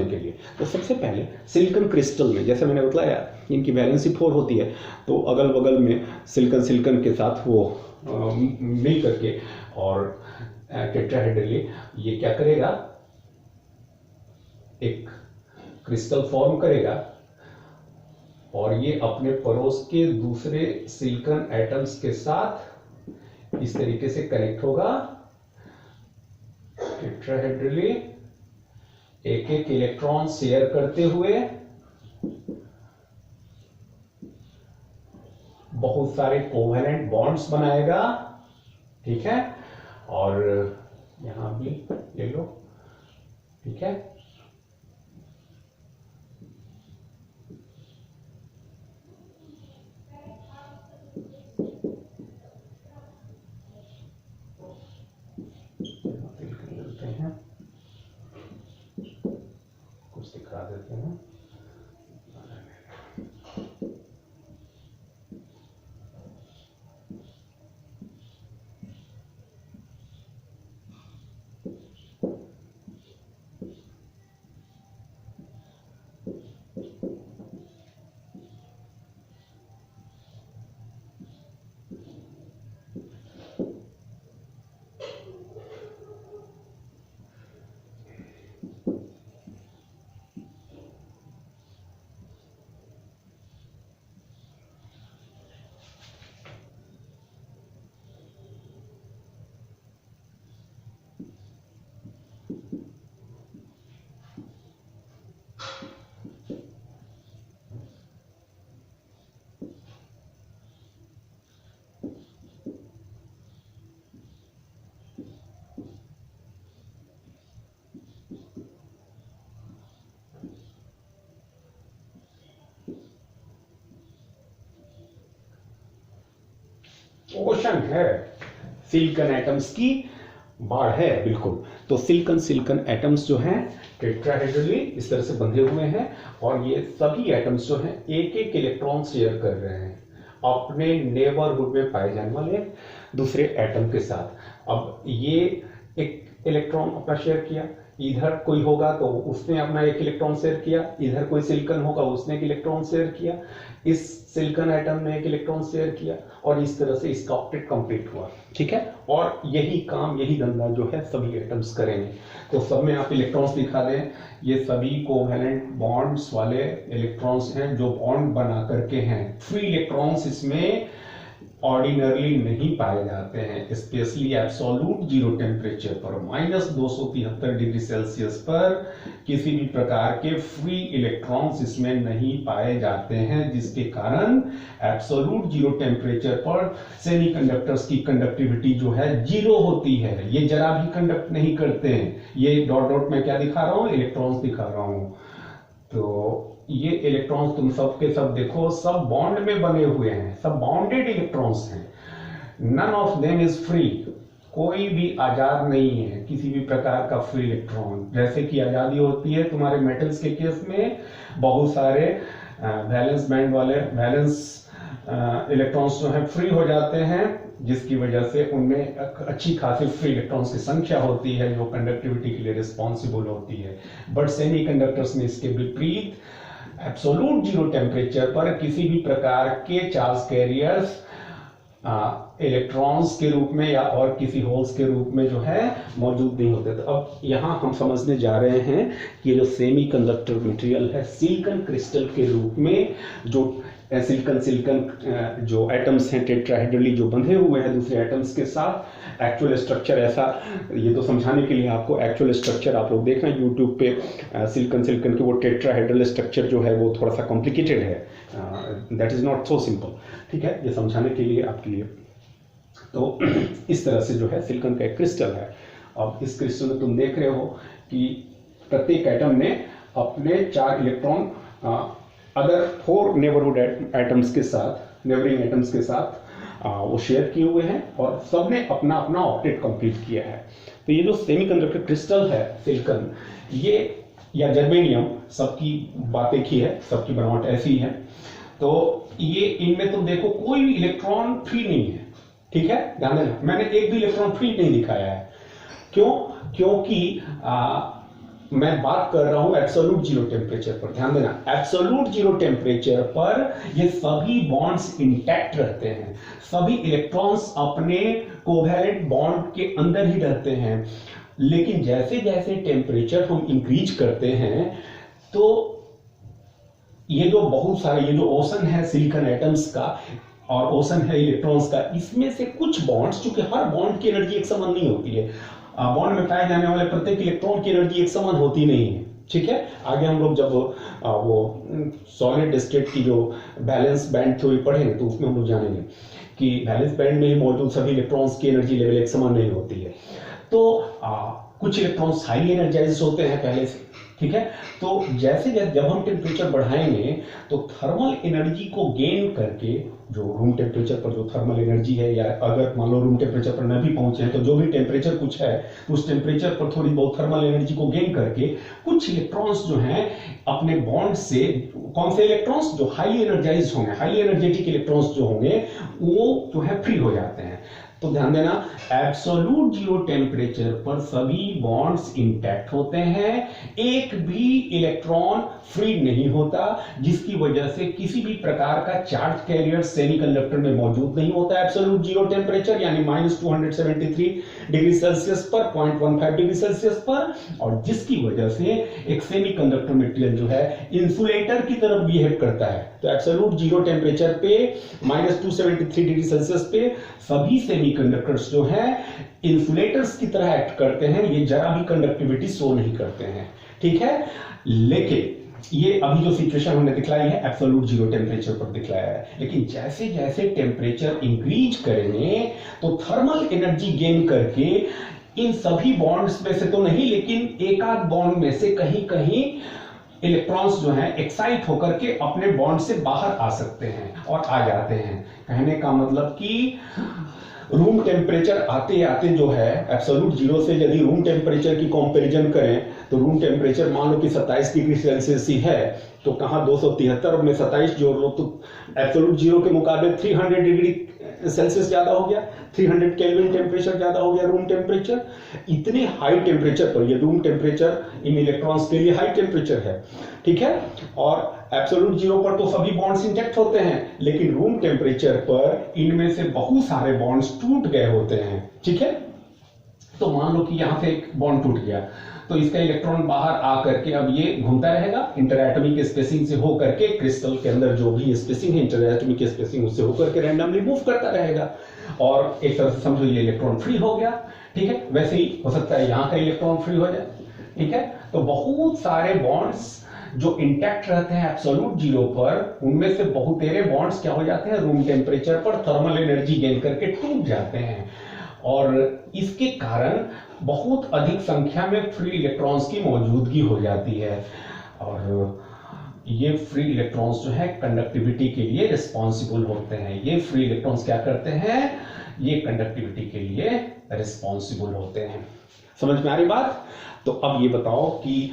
के लिए। तो सबसे पहले सिलिकॉन क्रिस्टल में, जैसे मैंने बताया, इनकी वैलेंसी 4 होती है, तो अगल बगल में सिलिकॉन के साथ वो मिल करके और टेट्राहेड्रली ये क्या करेगा, एक क्रिस्टल फॉर्म करेगा और ये अपने पड़ोस के दूसरे सिलिकॉन एटम्स के साथ इस तरीके से कनेक्ट होगा टेट्राहेड्रली, एक एक इलेक्ट्रॉन शेयर करते हुए बहुत सारे कोवैलेंट बॉन्ड्स बनाएगा। ठीक है, और यहां भी ले लो। ठीक है, कुछ दिखा देते हैं। ओशन है, सिलिकॉन एटम्स की बाढ़ है, बिल्कुल। तो सिलिकॉन एटम्स जो हैं टेट्राहेड्रली इस तरह से बंधे हुए हैं और ये सभी एटम्स जो हैं एक एक इलेक्ट्रॉन शेयर कर रहे हैं अपने नेबरहुड में पाए जाने वाले दूसरे एटम के साथ। अब ये एक इलेक्ट्रॉन अपना शेयर किया, इधर कोई होगा तो उसने अपना एक इलेक्ट्रॉन शेयर किया, इधर कोई सिलिकॉन होगा उसने एक इलेक्ट्रॉन शेयर किया, इस सिलिकॉन एटम ने एक इलेक्ट्रॉन शेयर किया, और इस तरह से इसका ऑक्टेट कंप्लीट हुआ। ठीक है, और यही काम, यही धंधा जो है सभी एटम्स करेंगे। तो सब में आप इलेक्ट्रॉन्स दिखा दें, ये सभी कोवैलेंट बॉन्ड्स वाले इलेक्ट्रॉन्स हैं जो बॉन्ड बना करके हैं। फ्री इलेक्ट्रॉन्स इसमें ऑर्डिनरली नहीं पाए जाते हैं, स्पेशली एब्सोल्यूट जीरो टेम्परेचर पर -273 डिग्री सेल्सियस पर किसी भी प्रकार के फ्री इलेक्ट्रॉन्स इसमें नहीं पाए जाते हैं, जिसके कारण एब्सोल्यूट जीरो टेम्परेचर पर सेमीकंडक्टर्स की कंडक्टिविटी जो है जीरो होती है। ये जरा भी कंडक्ट नहीं करते हैं। ये डॉट डॉट में क्या दिखा रहा हूं, इलेक्ट्रॉन्स दिखा रहा हूं। तो ये इलेक्ट्रॉन्स तुम सब के सब देखो, सब बॉन्ड में बने हुए हैं, सब बॉन्डेड इलेक्ट्रॉन्स हैं। None of them is free, कोई भी आजाद नहीं है किसी भी प्रकार का फ्री इलेक्ट्रॉन। जैसे कि आजादी होती है तुम्हारे मेटल्स के केस में, बहुत सारे वैलेंस बैंड वाले वैलेंस इलेक्ट्रॉन्स जो है फ्री हो जाते हैं, जिसकी वजह से उनमें अच्छी खासी फ्री इलेक्ट्रॉन्स की संख्या होती है जो कंडक्टिविटी के लिए रिस्पॉन्सिबल होती है। बट सेमीकंडक्टर्स में इसके विपरीत एब्सोल्यूट जीरो टेम्परेचर पर किसी भी प्रकार के चार्ज कैरियर्स इलेक्ट्रॉन्स के रूप में या और किसी होल्स के रूप में जो है मौजूद नहीं होते। तो अब यहां हम समझने जा रहे हैं कि जो सेमीकंडक्टर मटेरियल है सिलिकॉन क्रिस्टल के रूप में, जो सिलिकॉन जो एटम्स हैं टेट्राहेड्रली जो बंधे हुए हैं दूसरे एटम्स के साथ, एक्चुअल स्ट्रक्चर ऐसा, ये तो समझाने के लिए आपको एक्चुअल स्ट्रक्चर आप लोग देख रहे हैं यूट्यूब पे, सिलिकॉन के वो टेट्राहेड्रल स्ट्रक्चर जो है वो थोड़ा सा कॉम्प्लिकेटेड है, that is not so simple. ठीक है, ये समझाने के लिए आपके लिए। तो इस तरह से जो है सिलिकॉन का एक क्रिस्टल है। अब इस क्रिस्टल में तुम देख रहे हो कि प्रत्येक एटम ने अपने 4 इलेक्ट्रॉन अदर 4 नेबरहुड एटम्स के साथ, नेबरिंग एटम्स के साथ वो शेयर किए हुए हैं, और सबने अपना अपना ऑक्टेट कंप्लीट किया है। तो ये जो सेमीकंडक्टर क्रिस्टल है सिलिकॉन, ये या जर्मेनियम, सबकी बात एक ही है, सबकी बनावट ऐसी है। तो ये इनमें तुम देखो कोई भी इलेक्ट्रॉन फ्री नहीं है। ठीक है, ध्यान देना, मैंने एक भी इलेक्ट्रॉन फ्री नहीं दिखाया है। क्यों? क्योंकि मैं बात कर रहा हूं एब्सोल्यूट जीरो टेम्परेचर पर। ध्यान देना, एब्सोल्यूट जीरो टेम्परेचर पर ये सभी बॉन्ड्स इंटैक्ट रहते हैं, सभी इलेक्ट्रॉन्स अपने कोवैलेंट बॉन्ड के अंदर ही रहते हैं। लेकिन जैसे जैसे टेम्परेचर हम इंक्रीज करते हैं, तो ये जो बहुत सारे, ये जो ओशन है सिलिकॉन एटम्स का और ओशन है इलेक्ट्रॉन्स का, इसमें से कुछ बॉन्ड्स, चूंकि हर बॉन्ड की एनर्जी एक समान नहीं होती है, बॉन्ड में पाए जाने वाले प्रत्येक इलेक्ट्रॉन की एनर्जी एक समान होती नहीं है। ठीक है, आगे हम लोग जब वो सॉलिड स्टेट की जो बैलेंस बैंड थ्योरी पढ़ेंगे तो उसमें हम लोग जानेंगे कि बैलेंस बैंड में ही मौजूद सभी इलेक्ट्रॉन्स की एनर्जी लेवल एक समान नहीं होती है। तो कुछ इलेक्ट्रॉन्स हाईली एनर्जाइज्ड होते हैं पहले से। ठीक है, तो जैसे जैसे जब हम टेम्परेचर बढ़ाएंगे तो थर्मल एनर्जी को गेन करके, जो रूम टेम्परेचर पर जो थर्मल एनर्जी है, या अगर मान लो रूम टेम्परेचर पर न भी पहुंचे हैं तो जो भी टेम्परेचर कुछ है, तो उस टेम्परेचर पर थोड़ी बहुत थर्मल एनर्जी को गेन करके कुछ इलेक्ट्रॉन्स जो हैं अपने बॉन्ड से, कौन से इलेक्ट्रॉन्स जो हाईली एनर्जाइज्ड होंगे, हाईली एनर्जेटिक इलेक्ट्रॉन्स जो होंगे वो जो है फ्री हो जाते हैं। तो ध्यान देना, एब्सोल्यूट जीरो टेम्परेचर पर सभी बॉन्ड्स इंटैक्ट होते हैं, एक भी इलेक्ट्रॉन फ्री नहीं होता, जिसकी वजह से किसी भी प्रकार का चार्ज कैरियर सेमीकंडक्टर में मौजूद नहीं होता। एब्सोल्यूट जीरो टेम्परेचर यानी -273 डिग्री सेल्सियस पर, 0.15 डिग्री सेल्सियस पर, और जिसकी वजह से एक सेमीकंडक्टर मटेरियल जो है इंसुलेटर की तरफ बिहेव करता है। तो एब्सोल्यूट जीरो टेम्परेचर पे -273 डिग्री सेल्सियस पे सभी सेमीकंडक्टर्स जो हैं इंसुलेटर्स की तरह एक्ट करते हैं, ये जरा भी कंडक्टिविटी शो नहीं करते हैं। ठीक है, लेकिन ये अभी जो सिचुएशन हमने दिखलाई है एब्सोल्यूट जीरो टेम्परेचर पर दिखलाया है, लेकिन जैसे जैसे टेम्परेचर इंक्रीज करेंगे तो थर्मल एनर्जी गेन करके इन सभी बॉन्ड्स में से तो नहीं, लेकिन एक आध बॉन्ड में से कहीं कहीं इलेक्ट्रॉन्स जो हैं एक्साइट होकर के अपने बॉन्ड से बाहर आ सकते हैं और आ जाते हैं। कहने का मतलब कि रूम टेम्परेचर आते आते जो है एब्सोल्यूट जीरो से यदि रूम टेम्परेचर की कंपैरिजन करें तो रूम टेम्परेचर मान लो कि 27 डिग्री सेल्सियस ही है, तो कहां 273 में 27 जोड़ लो तो एब्सोल्यूट जीरो के मुकाबले 300 डिग्री सेल्सियस ज़्यादा हो गया, 300 केल्विन टेम्परेचर ज़्यादा हो गया रूम टेम्परेचर। इतने हाई टेम्परेचर पर, ये रूम टेम्परेचर इन इलेक्ट्रॉन्स के लिए हाई टेम्परेचर है, ठीक है। और एब्सोल्यूट जीरो पर तो सभी बॉन्ड्स इंटैक्ट होते हैं, लेकिन रूम टेम्परेचर पर इनमें से बहुत सारे बॉन्ड्स टूट गए होते हैं, ठीक है। तो मान लो कि यहां से एक बॉन्ड टूट गया, तो इसका इलेक्ट्रॉन बाहर आकर के अब ये घूमता रहेगा इंटरएटॉमिक स्पेसिंग से होकर के, क्रिस्टल के अंदर जो भी स्पेसिंग है इंटरएटॉमिक स्पेसिंग उससे होकर के रैंडमली मूव करता रहेगा, और एक तरह से समझो ये इलेक्ट्रॉन फ्री हो गया, ठीक है। वैसे ही हो सकता है यहाँ का इलेक्ट्रॉन फ्री हो जाए, ठीक है। तो बहुत सारे बॉन्ड्स जो इंटैक्ट रहते हैं एब्सोल्यूट जीरो पर, उनमें से बहुतेरे बॉन्ड्स क्या हो जाते हैं, रूम टेम्परेचर पर थर्मल एनर्जी गेन करके टूट जाते हैं, और इसके कारण बहुत अधिक संख्या में फ्री इलेक्ट्रॉन्स की मौजूदगी हो जाती है। और ये फ्री इलेक्ट्रॉन्स जो है कंडक्टिविटी के लिए रिस्पॉन्सिबल होते हैं। ये फ्री इलेक्ट्रॉन्स क्या करते हैं, ये कंडक्टिविटी के लिए रिस्पॉन्सिबल होते हैं। समझ में आ रही बात? तो अब ये बताओ कि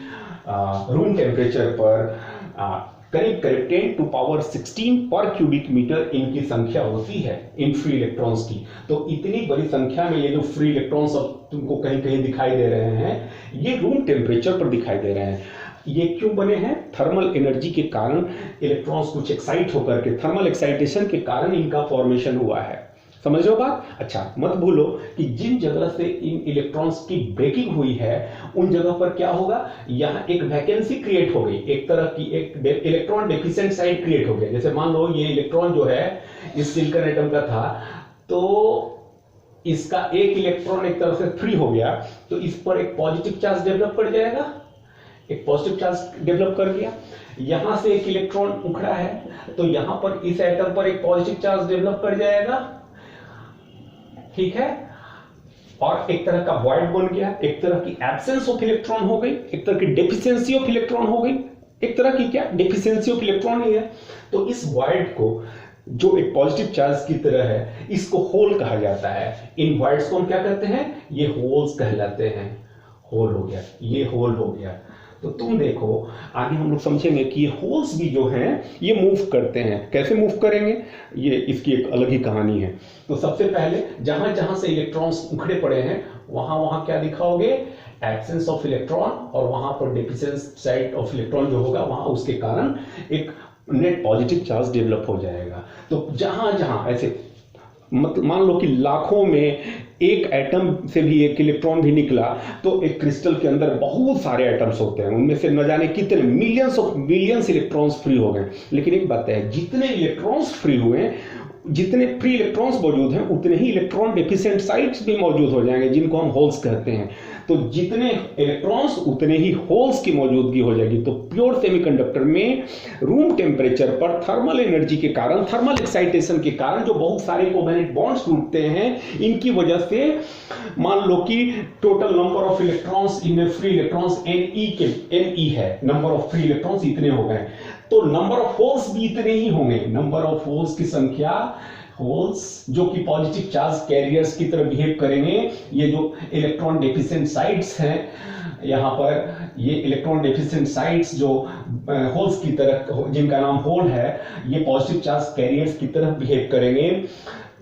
रूम टेम्परेचर पर करीब करीब 10 टू पावर 16 पर क्यूबिक मीटर इनकी संख्या होती है, इन फ्री इलेक्ट्रॉन्स की। तो इतनी बड़ी संख्या में ये जो फ्री इलेक्ट्रॉन्स अब तुमको कहीं कहीं दिखाई दे रहे हैं, ये रूम टेम्परेचर पर दिखाई दे रहे हैं। ये क्यों बने हैं? थर्मल एनर्जी के कारण इलेक्ट्रॉन्स कुछ एक्साइट होकर के, थर्मल एक्साइटेशन के कारण इनका फॉर्मेशन हुआ है। समझ रहे हो बात? अच्छा, मत भूलो कि जिन जगह से इन इलेक्ट्रॉन्स की ब्रेकिंग हुई है उन जगह पर क्या होगा, यहां एक वैकेंसी क्रिएट हो गई, एक तरह की एक इलेक्ट्रॉन डेफिशिएंट साइड क्रिएट हो गया। जैसे मान लो ये इलेक्ट्रॉन जो है इस सिलिकॉन एटम का था, तो इसका एक इलेक्ट्रॉन एक तरह से फ्री हो गया, तो इस पर एक पॉजिटिव चार्ज डेवलप कर जाएगा, एक पॉजिटिव चार्ज डेवलप कर दिया। यहां से एक इलेक्ट्रॉन उखड़ा है, तो यहां पर इस एटम पर एक पॉजिटिव चार्ज डेवलप कर जाएगा, ठीक है। और एक तरह का वॉइड बन गया, एक तरह की एब्सेंस ऑफ इलेक्ट्रॉन हो गई, एक तरह की डेफिशिएंसी ऑफ इलेक्ट्रॉन हो गई, एक तरह की क्या डेफिशिएंसी ऑफ इलेक्ट्रॉन ही है। तो इस वॉइड को जो एक पॉजिटिव चार्ज की तरह है, इसको होल कहा जाता है। इन वॉइड्स को हम क्या कहते हैं, ये होल्स कहलाते हैं। होल हो गया, ये होल हो गया। तो तुम देखो आगे हम लोग समझेंगे कि ये होल्स भी जो हैं ये मूव करते हैं। कैसे मूव करेंगे, ये इसकी एक अलग ही कहानी है। तो सबसे पहले जहां जहां से इलेक्ट्रॉन्स उखड़े पड़े हैं वहां वहां क्या दिखाओगे, एब्सेंस ऑफ इलेक्ट्रॉन, और वहां पर डेफिशिएंट साइड ऑफ इलेक्ट्रॉन जो होगा वहां उसके कारण एक नेट पॉजिटिव चार्ज डेवलप हो जाएगा। तो जहां जहां ऐसे मतलब मान लो कि लाखों में एक एटम से भी एक इलेक्ट्रॉन भी निकला, तो एक क्रिस्टल के अंदर बहुत सारे एटम्स होते हैं, उनमें से न जाने कितने मिलियंस इलेक्ट्रॉन्स फ्री हो गए। लेकिन एक बात है, जितने इलेक्ट्रॉन्स फ्री हुए, जितने फ्री इलेक्ट्रॉन्स मौजूद हैं, उतने ही इलेक्ट्रॉन डेफिशिएंट साइट्स भी मौजूद हो जाएंगे, जिनको हम होल्स कहते हैं। तो जितने इलेक्ट्रॉन्स उतने ही होल्स की मौजूदगी हो जाएगी। तो प्योर सेमीकंडक्टर में रूम टेम्परेचर पर थर्मल एनर्जी के कारण, थर्मल एक्साइटेशन के कारण जो बहुत सारे कोवेलेंट बॉन्ड्स टूटते हैं, इनकी वजह से मान लो कि टोटल नंबर ऑफ इलेक्ट्रॉन्स इनमें फ्री इलेक्ट्रॉन्स Ne है, नंबर ऑफ फ्री इलेक्ट्रॉन्स इतने हो गए, तो नंबर ऑफ होल्स भी इतने ही होंगे। नंबर ऑफ होल्स की संख्या, होल्स जो कि पॉजिटिव चार्ज कैरियर्स की तरह बिहेव करेंगे, ये जो इलेक्ट्रॉन डेफिशिएंट साइट्स हैं यहाँ पर, ये इलेक्ट्रॉन डेफिशिएंट साइट्स जो होल्स की तरह, जिनका नाम होल है, ये पॉजिटिव चार्ज कैरियर्स की तरह बिहेव करेंगे।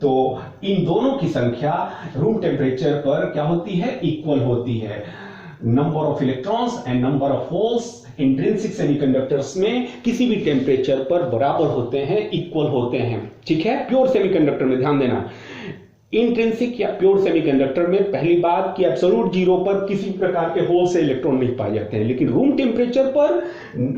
तो इन दोनों की संख्या रूम टेम्परेचर पर क्या होती है, इक्वल होती है। Number of electrons and number of holes intrinsic semiconductors में किसी भी टेम्परेचर पर बराबर होते हैं, इक्वल होते हैं, ठीक है। प्योर सेमीकंडक्टर में ध्यान देना, इंट्रिंसिक या प्योर सेमीकंडक्टर में पहली बात कि एब्सोल्यूट जीरो पर किसी प्रकार के होल से इलेक्ट्रॉन नहीं पाए जाते हैं, लेकिन रूम टेम्परेचर पर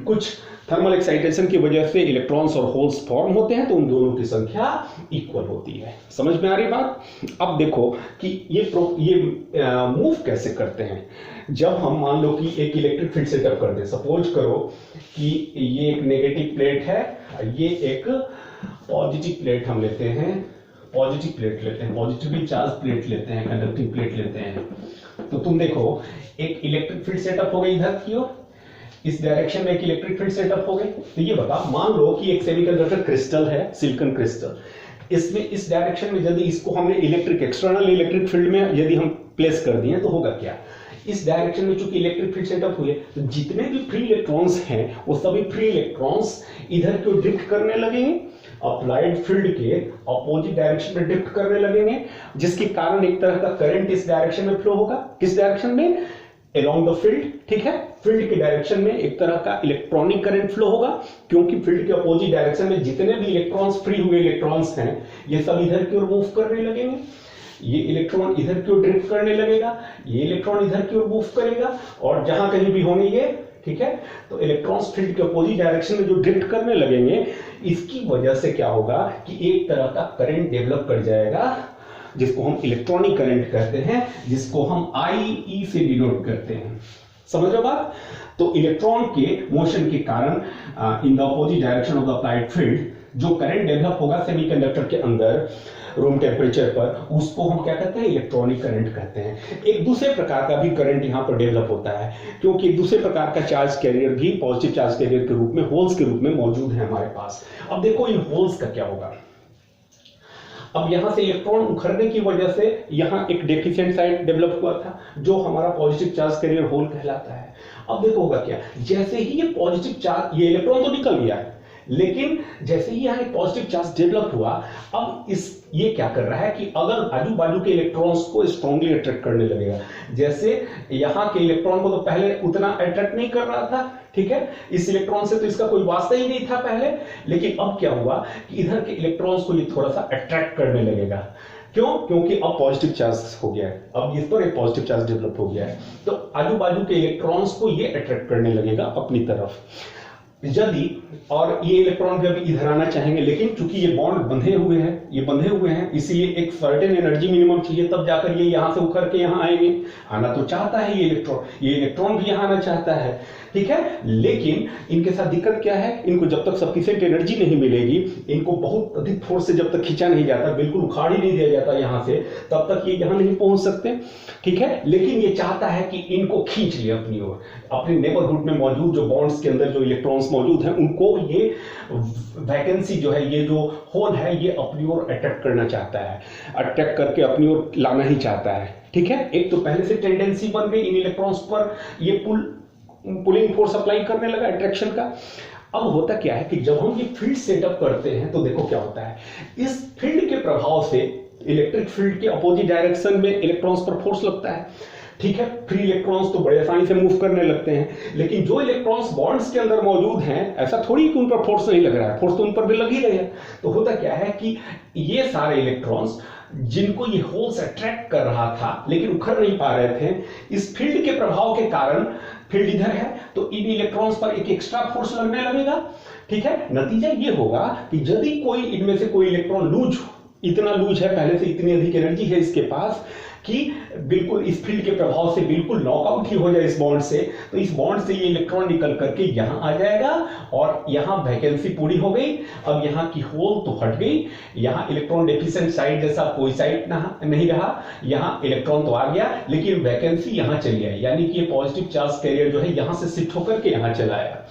कुछ थर्मल एक्साइटेशन की वजह से इलेक्ट्रॉन्स और होल्स फॉर्म होते हैं, तो उन दोनों की संख्या इक्वल होती है। समझ में आ रही बात? अब देखो कि ये मूव कैसे करते हैं। जब हम मान लो कि एक इलेक्ट्रिक फील्ड सेटअप कर दें, सपोज करो कि ये एक नेगेटिव प्लेट है, ये एक पॉजिटिव प्लेट हम लेते हैं, पॉजिटिव प्लेट लेते हैं, पॉजिटिवली चार्ज प्लेट लेते हैं, कंडक्टिंग प्लेट लेते हैं। तो तुम देखो एक इलेक्ट्रिक फील्ड सेटअप हो गई इधर की ओर, इस डायरेक्शन में एक इलेक्ट्रिक फील्ड सेटअप हो गई। तो ये बता, मान लो कि एक सेमीकंडक्टर क्रिस्टल है, सिलिकॉन क्रिस्टल, इसमें इस डायरेक्शन में यदि इसको हमने इलेक्ट्रिक एक्सटर्नल इलेक्ट्रिक फील्ड में यदि हम प्लेस कर दिए तो होगा क्या, इस डायरेक्शन में चूंकि इलेक्ट्रिक फील्ड सेटअप हुए, तो जितने भी फ्री इलेक्ट्रॉन्स हैं वो सभी फ्री इलेक्ट्रॉन्स इधर को ड्रिफ्ट करने लगेंगे, अप्लाइड फील्ड के अपोजिट डायरेक्शन में ड्रिफ्ट करने लगेंगे, जिसके कारण एक तरह का करंट इस डायरेक्शन में फ्लो होगा। किस डायरेक्शन में? अलोंग द फील्ड, ठीक है। फील्ड के डायरेक्शन में एक तरह का इलेक्ट्रॉनिक करंट फ्लो होगा, क्योंकि फील्ड के अपोजिट डायरेक्शन में जितने भी इलेक्ट्रॉन्स, फ्री हुए इलेक्ट्रॉन्स हैं, ये सब इधर की ओर मूव करने लगेंगे। ये इलेक्ट्रॉन इधर की ओर ड्रिफ्ट करने लगेगा, ये इलेक्ट्रॉन इधर की ओर मूव करेगा, और जहां कहीं भी होंगे ये, ठीक है। तो इलेक्ट्रॉन्स फील्ड के अपोजिट डायरेक्शन में जो ड्रिफ्ट करने लगेंगे, इसकी वजह से क्या होगा कि एक तरह का करंट डेवलप कर जाएगा, जिसको हम इलेक्ट्रॉनिक करंट कहते हैं, जिसको हम IE से डिनोट करते हैं। समझ रहे हो बात? तो इलेक्ट्रॉन के मोशन के कारण in the opposite direction of the applied field जो करंट डेवलप होगा सेमीकंडक्टर के अंदर रूम टेम्परेचर पर, उसको हम क्या कहते हैं? इलेक्ट्रॉनिक करंट कहते हैं। एक दूसरे प्रकार का भी करंट यहां पर डेवलप होता है, क्योंकि एक दूसरे प्रकार का चार्ज कैरियर भी पॉजिटिव चार्ज कैरियर के रूप में, होल्स के रूप में मौजूद है हमारे पास। अब देखो इन होल्स का क्या होगा। अब यहां से इलेक्ट्रॉन उखड़ने की वजह से यहां एक डेफिशिएंट साइड डेवलप हुआ था, जो हमारा पॉजिटिव चार्ज कैरियर होल कहलाता है। अब देखो होगा क्या, जैसे ही ये पॉजिटिव चार्ज, ये इलेक्ट्रॉन तो निकल गया है, लेकिन जैसे ही यहाँ एक पॉजिटिव चार्ज डेवलप हुआ, अब ये क्या कर रहा है कि अगर आजू बाजू के इलेक्ट्रॉन्स को स्ट्रांगली अट्रैक्ट करने लगेगा। जैसे यहाँ के इलेक्ट्रॉन को तो पहले उतना अट्रैक्ट नहीं कर रहा था, ठीक है, इस इलेक्ट्रॉन से तो इसका कोई वास्ता ही नहीं था पहले, लेकिन अब क्या हुआ कि इधर के इलेक्ट्रॉन्स को ये थोड़ा सा अट्रैक्ट करने लगेगा। क्यों? क्योंकि अब पॉजिटिव चार्ज हो गया है, अब इस पर एक पॉजिटिव चार्ज डेवलप हो गया है, तो आजू बाजू के इलेक्ट्रॉन्स को ये अट्रैक्ट करने लगेगा अपनी तरफ। यदि और ये इलेक्ट्रॉन भी अभी इधर आना चाहेंगे, लेकिन चूंकि ये बॉन्ड बंधे हुए हैं, इसीलिए एक सर्टेन एनर्जी मिनिमम चाहिए, तब जाकर ये यहां से उखड़ के यहां आएंगे। आना तो चाहता है ये इलेक्ट्रॉन भी यहां आना चाहता है, ठीक है, लेकिन इनके साथ दिक्कत क्या है, इनको जब तक सफिशिएंट एनर्जी नहीं मिलेगी, इनको बहुत अधिक फोर्स से जब तक खींचा नहीं जाता, बिल्कुल उखाड़ ही नहीं दिया जाता यहां से, तब तक ये यहां नहीं पहुंच सकते, ठीक है। लेकिन ये चाहता है कि इनको खींच ले अपनी ओर, अपने नेबरहुड में मौजूद जो बॉन्ड्स के अंदर जो इलेक्ट्रॉन्स मौजूद हैं, उनको ये वैकेंसी जो है, ये जो होल है, ये अपनी ओर अट्रैक्ट करना चाहता है, अट्रैक्ट करके अपनी ओर लाना ही चाहता है, ठीक है। एक तो पहले से टेंडेंसी बन गई इन इलेक्ट्रॉन्स पर, ये पुलिंग फोर्स अप्लाई करने लगा अट्रैक्शन का। अब होता क्या है कि जब हम ये फील्ड सेटअप करते हैं, तो देखो क्या होता है, इस फील्ड के प्रभाव से इलेक्ट्रिक फील्ड के अपोजिट डायरेक्शन में इलेक्ट्रॉन्स पर फोर्स लगता है, ठीक है। फ्री इलेक्ट्रॉन्स तो बड़े आसानी से मूव करने लगते हैं, लेकिन जो इलेक्ट्रॉन्स बॉन्ड्स के अंदर मौजूद हैं, ऐसा थोड़ी कि उन पर फोर्स नहीं लग रहा है, फोर्स तो उन पर भी लग ही रही है। तो होता क्या है कि ये सारे इलेक्ट्रॉन्स जिनको ये होल्स अट्रैक्ट कर रहा था, लेकिन उखड़ नहीं पा रहे थे, इस फील्ड के प्रभाव के कारण, फील्ड इधर है तो इन इलेक्ट्रॉन्स पर एक एक्स्ट्रा फोर्स लगने लगेगा, ठीक है। नतीजा ये होगा कि यदि कोई इनमें से कोई इलेक्ट्रॉन इतना लूज है, पहले से इतनी अधिक एनर्जी है इसके पास कि बिल्कुल इस फील्ड के प्रभाव से बिल्कुल नॉकआउट ही हो जाए इस बॉन्ड से, तो इस बॉन्ड से ये इलेक्ट्रॉन निकल करके यहां आ जाएगा और यहां वैकेंसी पूरी हो गई। अब यहां की होल तो हट गई, यहां इलेक्ट्रॉन डेफिशिएंट साइड जैसा कोई साइड नहीं रहा, यहां इलेक्ट्रॉन तो आ गया, लेकिन वैकेंसी यहां चली आई, यानी कि ये पॉजिटिव चार्ज कैरियर जो है यहां से शिफ्ट होकर के यहां चला आया,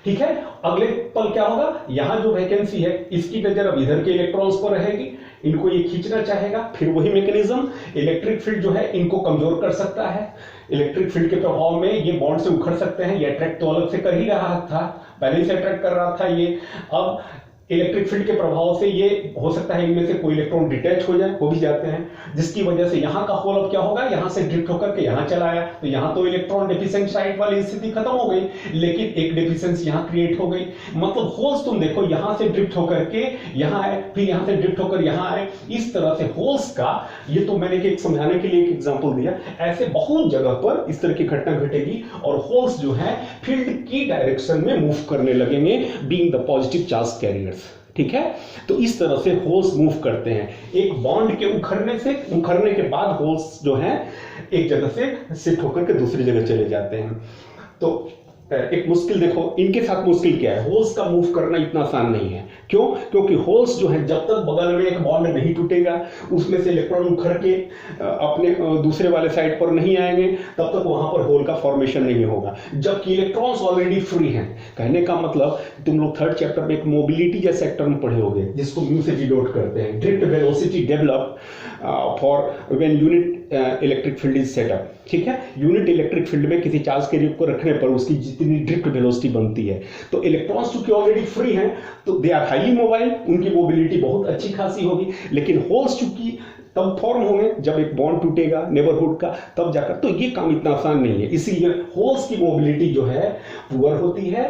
ठीक है। अगले पल क्या होगा, यहां जो वैकेंसी है इसकी नजर अब इधर के इलेक्ट्रॉन्स पर रहेगी, इनको ये खींचना चाहेगा, फिर वही मैकेनिज्म, इलेक्ट्रिक फील्ड जो है इनको कमजोर कर सकता है, इलेक्ट्रिक फील्ड के प्रभाव में ये बॉन्ड से उखड़ सकते हैं, ये अट्रैक्ट तो अलग से कर ही रहा था, पहले से अट्रैक्ट कर रहा था ये, अब इलेक्ट्रिक फील्ड के प्रभाव से ये हो सकता है इनमें से कोई इलेक्ट्रॉन डिटैच हो जाए, हो भी जाते हैं, जिसकी वजह से यहां का होल अब क्या होगा, यहां से ड्रिफ्ट होकर के यहां चला आया, तो यहां तो इलेक्ट्रॉन डेफिशिएंट साइड वाली स्थिति खत्म हो गई, लेकिन एक डेफिशिएंसी यहां क्रिएट हो गई। मतलब होल्स तुम देखो यहां से ड्रिफ्ट होकर के यहां आए, फिर यहां से ड्रिफ्ट होकर यहां आए, इस तरह से होल्स का, ये तो मैंने एक समझाने के लिए एक एग्जांपल दिया, ऐसे बहुत जगह पर इस तरह की घटना घटेगी और होल्स जो है फील्ड की डायरेक्शन में मूव करने लगेंगे, being the positive charge carriers, ठीक है। तो इस तरह से होल्स मूव करते हैं, एक बॉन्ड के उखड़ने के बाद होल्स जो हैं एक जगह से शिफ्ट होकर के दूसरी जगह चले जाते हैं। तो एक मुश्किल देखो, इनके साथ मुश्किल क्या है, होल्स का मूव करना इतना आसान नहीं है। क्यों? क्योंकि होल्स जो है जब तक बगल में एक बॉन्ड नहीं टूटेगा, उसमें से इलेक्ट्रॉन उखड़ के अपने दूसरे वाले साइड पर नहीं आएंगे, तब तक वहां पर होल का फॉर्मेशन नहीं होगा, जबकि इलेक्ट्रॉन्स ऑलरेडी फ्री हैं। कहने का मतलब तुम लोग 3rd चैप्टर में एक मोबिलिटी जैसे सेक्टर में पढ़े होंगे, जिसको म्यू से डिनोट करते हैं, drift velocity develop for when unit electric field is setup, ठीक है। यूनिट इलेक्ट्रिक फील्ड में किसी चार्ज कैरियर को रखने पर उसकी जितनी ड्रिफ्ट वेलोसिटी बनती है, तो इलेक्ट्रॉन्स चूंकि ऑलरेडी फ्री हैं तो दे आर हाईली मोबाइल, उनकी मोबिलिटी बहुत अच्छी खासी होगी। लेकिन होल्स चूंकि तब फॉर्म होंगे जब एक बॉन्ड टूटेगा नेबरहुड का, तब जाकर, तो ये काम इतना आसान नहीं है। इसीलिए होल्स की मोबिलिटी जो है पुअर होती है।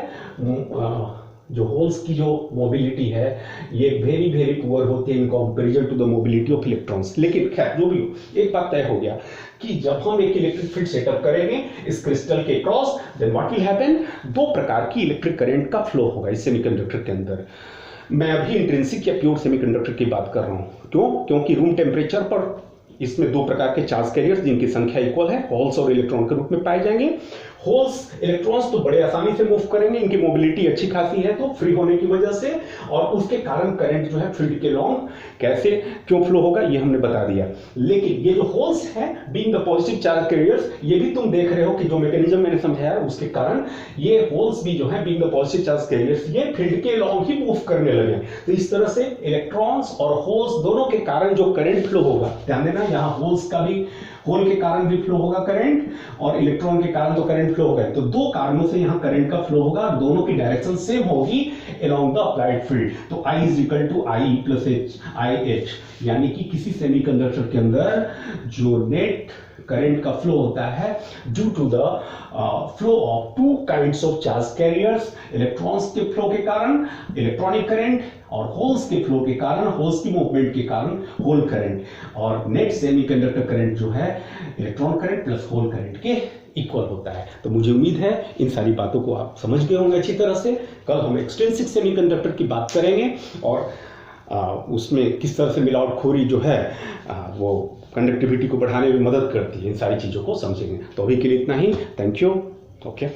जो होल्स की जो मोबिलिटी है ये वेरी वेरी पुअर होती है in comparison to the mobility of electrons. लेकिन खैर जो भी हो, एक बात तय हो गया कि जब हम एक इलेक्ट्रिक फील्ड सेटअप करेंगे इस क्रिस्टल के cross, then what will happen, दो प्रकार की इलेक्ट्रिक करंट का फ्लो होगा इस सेमीकंडक्टर के अंदर। मैं अभी इंट्रिंसिक या प्योर सेमीकंडक्टर की बात कर रहा हूं। क्यों? क्योंकि रूम टेम्परेचर पर इसमें दो प्रकार के चार्ज कैरियर्स जिनकी संख्या इक्वल है, होल्स और इलेक्ट्रॉन के रूप में पाए जाएंगे। होल्स इलेक्ट्रॉन्स तो बड़े आसानी से मूव करेंगे, इनकी मोबिलिटी अच्छी खासी है तो फ्री होने की वजह से, और उसके कारण करंट जो है फील्ड के लॉन्ग कैसे क्यों फ्लो होगा ये हमने बता दिया। लेकिन ये जो होल्स है being the positive charge carriers, ये भी तुम देख रहे हो कि जो मैकेनिज्म मैंने समझाया उसके कारण ये होल्स भी जो है being the positive charge carriers ये फील्ड के लॉन्ग ही मूव करने लगे। तो इस तरह से इलेक्ट्रॉन्स और होल्स दोनों के कारण जो करंट फ्लो होगा, ध्यान देना यहाँ होल्स का भी, होल के कारण भी फ्लो होगा करंट और इलेक्ट्रॉन के कारण तो करंट फ्लो होगा। तो दो कारणों से यहां करंट का फ्लो होगा, दोनों की डायरेक्शन सेम होगी अलोंग द अप्लाइड फील्ड। तो I is equal to I plus H, I H, यानी कि किसी सेमीकंडक्टर के अंदर जो नेट करंट का फ्लो होता है due to the flow of two kinds of charge carriers, electrons के फ्लो के कारण इलेक्ट्रॉनिक करंट और होल्स के फ्लो के कारण, होल्स की मूवमेंट के कारण होल करंट। और नेट सेमीकंडक्टर करंट जो है electron current plus hole current के इक्वल होता है। तो मुझे उम्मीद है इन सारी बातों को आप समझ गए होंगे अच्छी तरह से। कल हम एक्सट्रिंसिक सेमीकंडक्टर की बात करेंगे और उसमें किस तरह से मिलावटखोरी जो है वो कंडक्टिविटी को बढ़ाने में मदद करती है, इन सारी चीज़ों को समझेंगे। तो अभी के लिए इतना ही, थैंक यू, ओके।